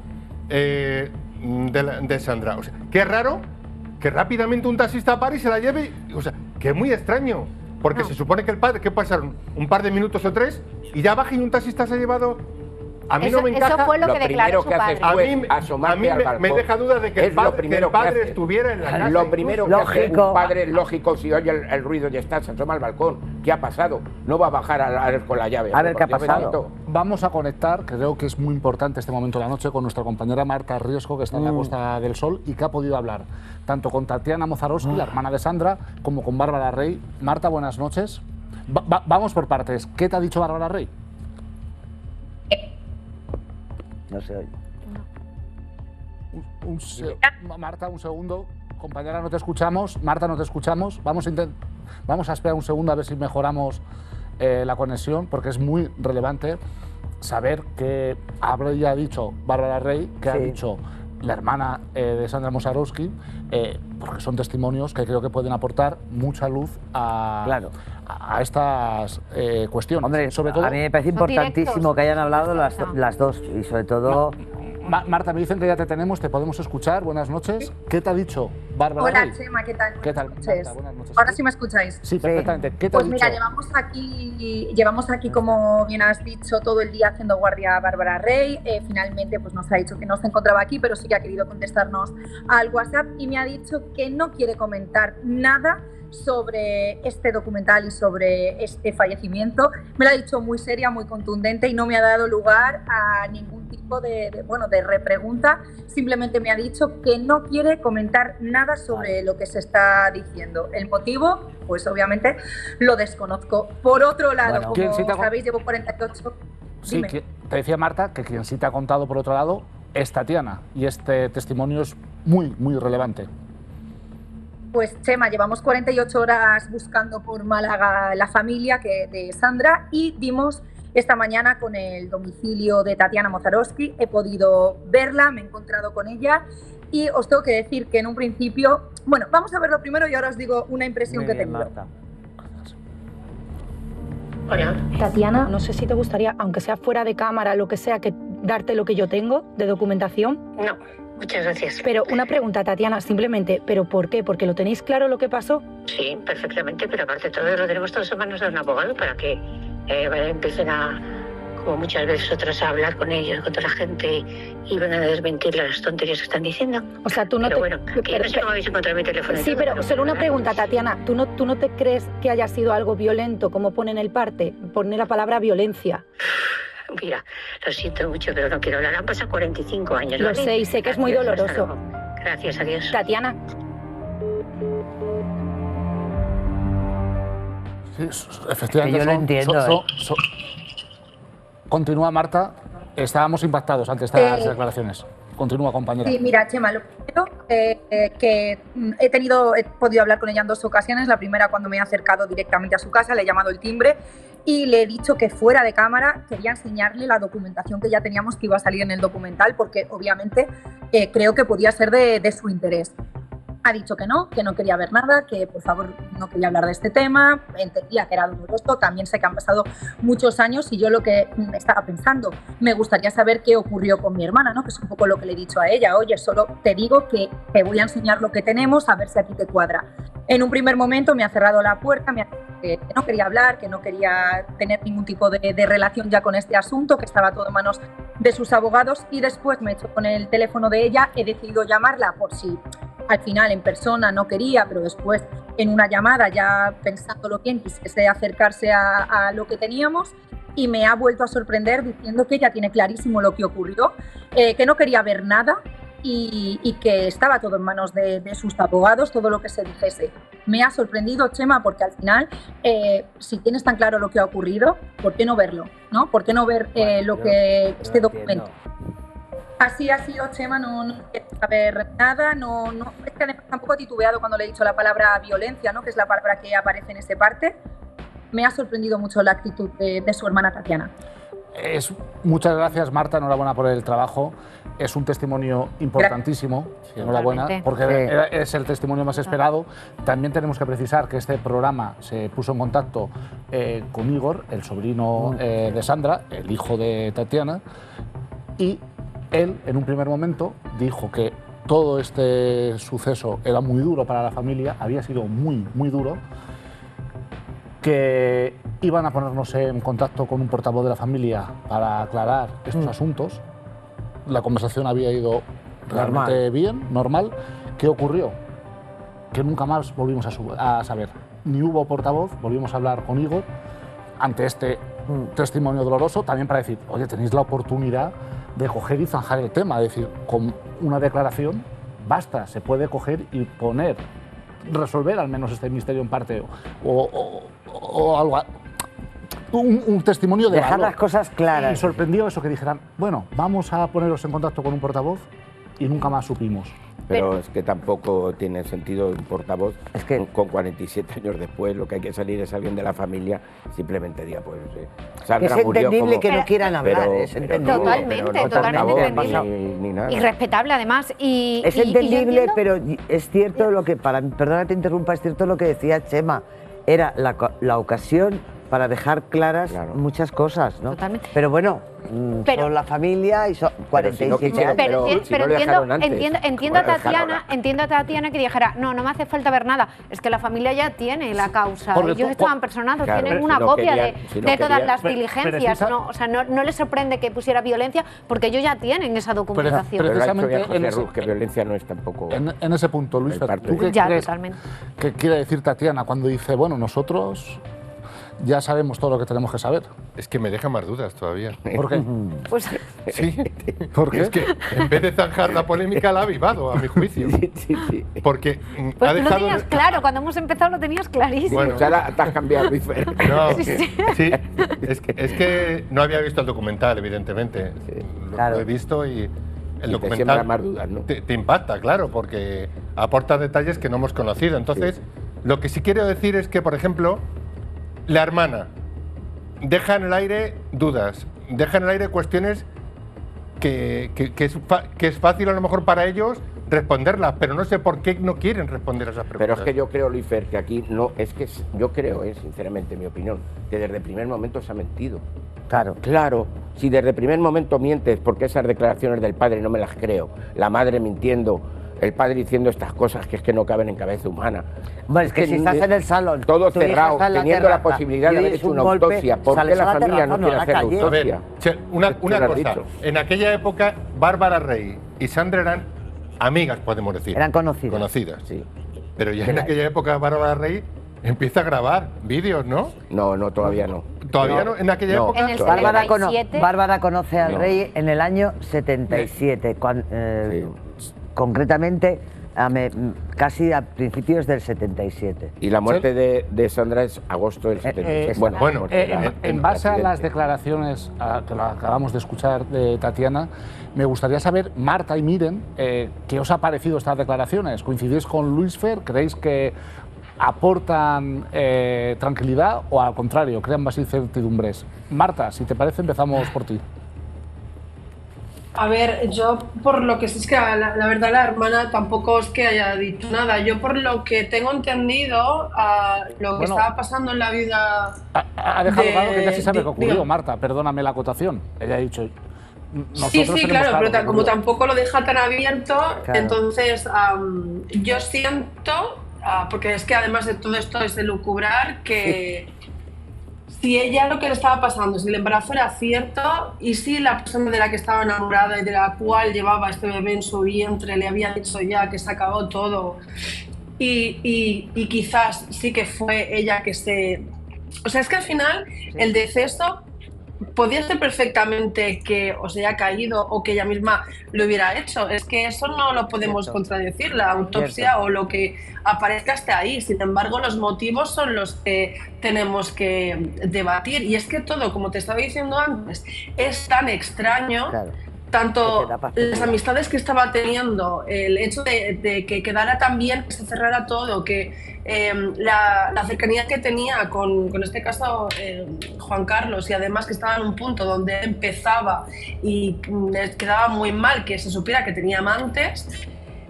de Sandra. O sea, qué raro que rápidamente un taxista pare y se la lleve. O sea, que es muy extraño. Porque se supone que el padre, ¿qué pasaron? Un par de minutos o tres y ya baja y un taxista se ha llevado. A mí Eso- no me encaja. eso fue lo que declaró su padre. A mí, asomarte al balcón. me deja duda de que Es lo primero el padre que hace. estuviera en la casa. Lo primero que hace Lógico. un padre es lógico, si oye el ruido y está, se asoma al balcón. ¿Qué ha pasado? No va a bajar con la llave. Por Dios bendito. Vamos a conectar, creo que es muy importante este momento de la noche, con nuestra compañera Marta Riesco, que está en la Costa del Sol y que ha podido hablar tanto con Tatiana Mosarovsky, la hermana de Sandra, como con Bárbara Rey. Marta, buenas noches. Vamos por partes. ¿Qué te ha dicho Bárbara Rey? No se oye. Marta, un segundo. Compañera, no te escuchamos. Marta, no te escuchamos. Vamos a esperar un segundo a ver si mejoramos la conexión, porque es muy relevante saber qué habría dicho Bárbara Rey, que ha dicho la hermana de Sandra Mosarovsky, porque son testimonios que creo que pueden aportar mucha luz a estas cuestiones. Hombre, sobre todo, a mí me parece importantísimo que hayan hablado las dos y sobre todo Marta, me dicen que ya te tenemos, te podemos escuchar. Buenas noches. ¿Qué te ha dicho Bárbara Hola, Rey? Chema, ¿qué tal? ¿Qué tal? Marta, buenas noches. Ahora sí me escucháis. Sí, perfectamente. ¿Qué te Pues ha mira, dicho? llevamos aquí, como bien has dicho, todo el día haciendo guardia a Bárbara Rey. Finalmente pues nos ha dicho que no se encontraba aquí, pero sí que ha querido contestarnos al WhatsApp y me ha dicho que no quiere comentar nada sobre este documental y sobre este fallecimiento. Me lo ha dicho muy seria, muy contundente y no me ha dado lugar a ningún tipo de repregunta. Simplemente me ha dicho que no quiere comentar nada sobre lo que se está diciendo. El motivo, pues obviamente lo desconozco. Por otro lado, como sabéis, llevo 48... Sí, te decía Marta que quien sí te ha contado por otro lado es Tatiana y este testimonio es muy, muy relevante. Pues Chema, llevamos 48 horas buscando por Málaga la familia de Sandra y dimos esta mañana con el domicilio de Tatiana Mozarowski. He podido verla, me he encontrado con ella y os tengo que decir que en un principio... Bueno, vamos a verlo primero y ahora os digo una impresión que tengo. Hola. Tatiana, no sé si te gustaría, aunque sea fuera de cámara, lo que sea, que darte lo que yo tengo de documentación. No, muchas gracias. Pero una pregunta, Tatiana, simplemente, ¿pero por qué? ¿Porque lo tenéis claro lo que pasó? Sí, perfectamente, pero aparte de todo lo tenemos todos en manos de un abogado para que empiecen a, como muchas veces otras, a hablar con ellos, con toda la gente y van a desmentir las tonterías que están diciendo. O sea, tú no pero te... bueno, que yo no sé cómo habéis encontrado mi teléfono. Sí, pero solo una pregunta, Tatiana. ¿Tú no te crees que haya sido algo violento, como pone en el parte? Pone la palabra violencia. Mira, lo siento mucho, pero no quiero hablar. Han pasado 45 años. Lo ¿vale? sé y sé que es muy doloroso. Gracias, adiós. Tatiana. Sí, efectivamente. Que yo lo entiendo. Continúa, Marta. Estábamos impactados ante estas declaraciones. Continúa, compañera. Sí, mira, Chema, lo primero que he podido hablar con ella en 2 ocasiones. La primera cuando me he acercado directamente a su casa, le he llamado el timbre y le he dicho que fuera de cámara quería enseñarle la documentación que ya teníamos que iba a salir en el documental porque obviamente creo que podía ser de su interés. Ha dicho que no quería ver nada, que por favor no quería hablar de este tema, entendía que era doloroso, también sé que han pasado muchos años y yo lo que estaba pensando, me gustaría saber qué ocurrió con mi hermana, ¿no? Que es un poco lo que le he dicho a ella, oye, solo te digo que te voy a enseñar lo que tenemos, a ver si a ti te cuadra. En un primer momento me ha cerrado la puerta, me ha dicho que no quería hablar, que no quería tener ningún tipo de relación ya con este asunto, que estaba todo en manos de sus abogados y después me he hecho con el teléfono de ella, he decidido llamarla por si al final en persona no quería, pero después en una llamada ya pensándolo bien quisiese acercarse a lo que teníamos y me ha vuelto a sorprender diciendo que ella tiene clarísimo lo que ocurrió, que no quería ver nada y que estaba todo en manos de sus abogados, todo lo que se dijese. Me ha sorprendido, Chema, porque al final, si tienes tan claro lo que ha ocurrido, ¿por qué no verlo? ¿No? ¿Por qué no ver este documento? Así ha sido, Chema, no quiero saber nada, es que además tampoco he titubeado cuando le he dicho la palabra violencia, ¿no? Que es la palabra que aparece en ese parte. Me ha sorprendido mucho la actitud de su hermana Tatiana. Muchas gracias, Marta, enhorabuena por el trabajo. Es un testimonio importantísimo, enhorabuena, porque es el testimonio más esperado. También tenemos que precisar que este programa se puso en contacto con Igor, el sobrino de Sandra, el hijo de Tatiana, y él, en un primer momento, dijo que todo este suceso era muy duro para la familia, había sido muy, muy duro, que iban a ponernos en contacto con un portavoz de la familia para aclarar estos asuntos. La conversación había ido realmente bien, normal. ¿Qué ocurrió? Que nunca más volvimos a saber. Ni hubo portavoz, volvimos a hablar con Igor ante este testimonio doloroso, también para decir, oye, tenéis la oportunidad de coger y zanjar el tema, es decir, con una declaración basta, se puede coger y resolver al menos este misterio en parte o algo, un testimonio de dejar valor. Las cosas claras. Y sorprendió eso que dijeran, bueno, vamos a poneros en contacto con un portavoz y nunca más supimos. Pero es que tampoco tiene sentido un portavoz con 47 años después, lo que hay que salir es alguien de la familia, simplemente diga, pues Sandra es murió entendible como... que no quieran hablar, es entendible. Totalmente entendible. Ni nada. Y respetable además. Es entendible, pero es cierto lo que, perdona que te interrumpa, es cierto lo que decía Chema, era la ocasión para dejar claras muchas cosas, ¿no? Totalmente. Pero bueno, son la familia y son 47 años. Entiendo a Tatiana que dijera, no me hace falta ver nada. Es que la familia ya tiene la causa. Ellos estaban personados, tienen una copia de todas las diligencias. O sea, no les sorprende que pusiera violencia porque ellos ya tienen esa documentación. Precisamente que violencia no es tampoco... En ese punto, Luis, ¿tú qué crees que quiere decir Tatiana cuando dice, bueno, nosotros ya sabemos todo lo que tenemos que saber? Es que me deja más dudas todavía. ¿Por qué? Pues... Sí, porque es que en vez de zanjar la polémica la ha avivado, a mi juicio. Sí. Porque pues ha tú dejado... lo tenías claro, cuando hemos empezado lo tenías clarísimo. Bueno, ya te has cambiado, Luis. No, sí, es que no había visto el documental, evidentemente. Lo he visto y el documental más dudas, ¿no? te impacta, claro, porque aporta detalles que no hemos conocido. Entonces, lo que sí quiero decir es que, por ejemplo, la hermana deja en el aire dudas, deja en el aire cuestiones que es fácil a lo mejor para ellos responderlas, pero no sé por qué no quieren responder a esas preguntas. Pero es que yo creo, Luis Fer, que aquí no, yo creo, sinceramente, mi opinión, que desde el primer momento se ha mentido. Claro, si desde el primer momento mientes, porque esas declaraciones del padre no me las creo, la madre mintiendo, el padre diciendo estas cosas que es que no caben en cabeza humana. Bueno, es que si estás en el salón, todo cerrado, teniendo la posibilidad de haber hecho una autopsia, ¿por qué la familia no quiere hacer la autopsia? A ver, una cosa, en aquella época Bárbara Rey y Sandra eran amigas, podemos decir. Eran conocidas. Conocidas, sí. Pero ya en aquella época Bárbara Rey empieza a grabar vídeos, ¿no? No, todavía no. ¿Todavía no? ¿En aquella época? En el 77. Bárbara conoce al rey en el año 77, concretamente casi a principios del 77. Y la muerte de Sandra es agosto del 77. En base a las declaraciones que acabamos de escuchar de Tatiana, me gustaría saber, Marta y Miren, ¿qué os ha parecido estas declaraciones? ¿Coincidís con Luis Fer? ¿Creéis que aportan tranquilidad o al contrario, crean más incertidumbres? Marta, si te parece, empezamos por ti. A ver, yo por lo que sé es que la verdad la hermana tampoco es que haya dicho nada. Yo por lo que tengo entendido, lo que estaba pasando en la vida... Ha dejado claro que ya se sabe que ocurrió, Marta, perdóname la acotación. Ella ha dicho... Sí, claro, pero como tampoco lo deja tan abierto, entonces yo siento, porque es que además de todo esto es de lucubrar, que... Si ella lo que le estaba pasando, si el embarazo era cierto y si la persona de la que estaba enamorada y de la cual llevaba este bebé en su vientre le había dicho ya que se acabó todo y quizás sí que fue ella que se... O sea, es que al final el deceso podía ser perfectamente que os haya caído o que ella misma lo hubiera hecho. Es que eso no lo podemos contradecir, la autopsia o lo que aparezca hasta ahí. Sin embargo, los motivos son los que tenemos que debatir. Y es que todo, como te estaba diciendo antes, es tan extraño. Tanto las amistades que estaba teniendo, el hecho de que quedara tan bien, que se cerrara todo, que la cercanía que tenía con este caso Juan Carlos, y además que estaba en un punto donde empezaba y les quedaba muy mal que se supiera que tenía amantes.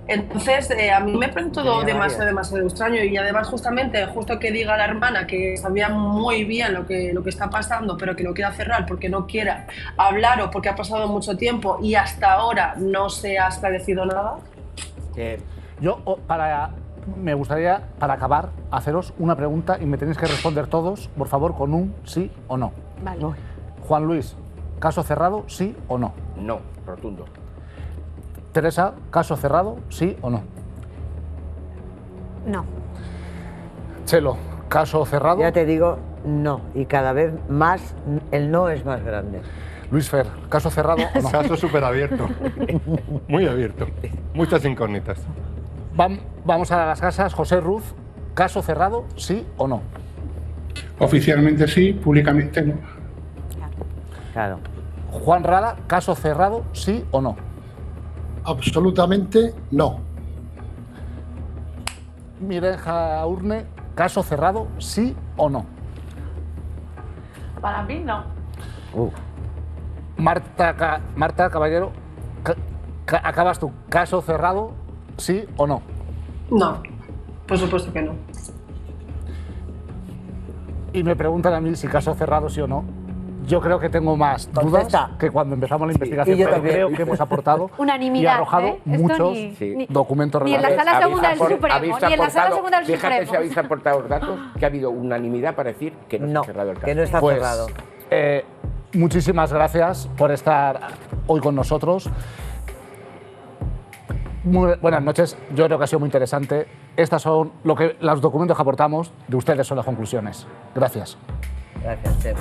Entonces, a mí me parece todo demasiado extraño, y además justo que diga la hermana que sabía muy bien lo que está pasando, pero que lo quiera cerrar porque no quiera hablar o porque ha pasado mucho tiempo y hasta ahora no se ha esclarecido nada. Me gustaría, para acabar, haceros una pregunta y me tenéis que responder todos, por favor, con un sí o no. Vale. Juan Luis, ¿caso cerrado, sí o no? No, rotundo. Teresa, ¿caso cerrado, sí o no? No. Chelo, ¿caso cerrado? Ya te digo, no. Y cada vez más, el no es más grande. Luis Fer, ¿caso cerrado o no? Caso súper abierto. Muy abierto. Muchas incógnitas. Vamos a las casas. José Ruz, ¿caso cerrado, sí o no? Oficialmente sí, públicamente no. Claro. Juan Rada, ¿caso cerrado, sí o no? Absolutamente no. Mireja Urne, ¿caso cerrado, sí o no? Para mí no. Marta Caballero, ¿acabas tú? ¿Caso cerrado, sí o no? No, por supuesto que no. y me preguntan a mí si caso cerrado sí o no. Yo creo que tengo más dudas que cuando empezamos la investigación, pero creo que hemos aportado unanimidad, y arrojado muchos documentos ni en la relevantes. sala segunda del Supremo, ni en la sala segunda del Fíjate Supremo. si habéis aportado los datos, que ha habido unanimidad para decir que no está cerrado el caso. Que no está Pues, cerrado. Muchísimas gracias por estar hoy con nosotros. Muy buenas noches, yo creo que ha sido muy interesante. Estas son los documentos que aportamos, de ustedes son las conclusiones. Gracias. Gracias, Chema.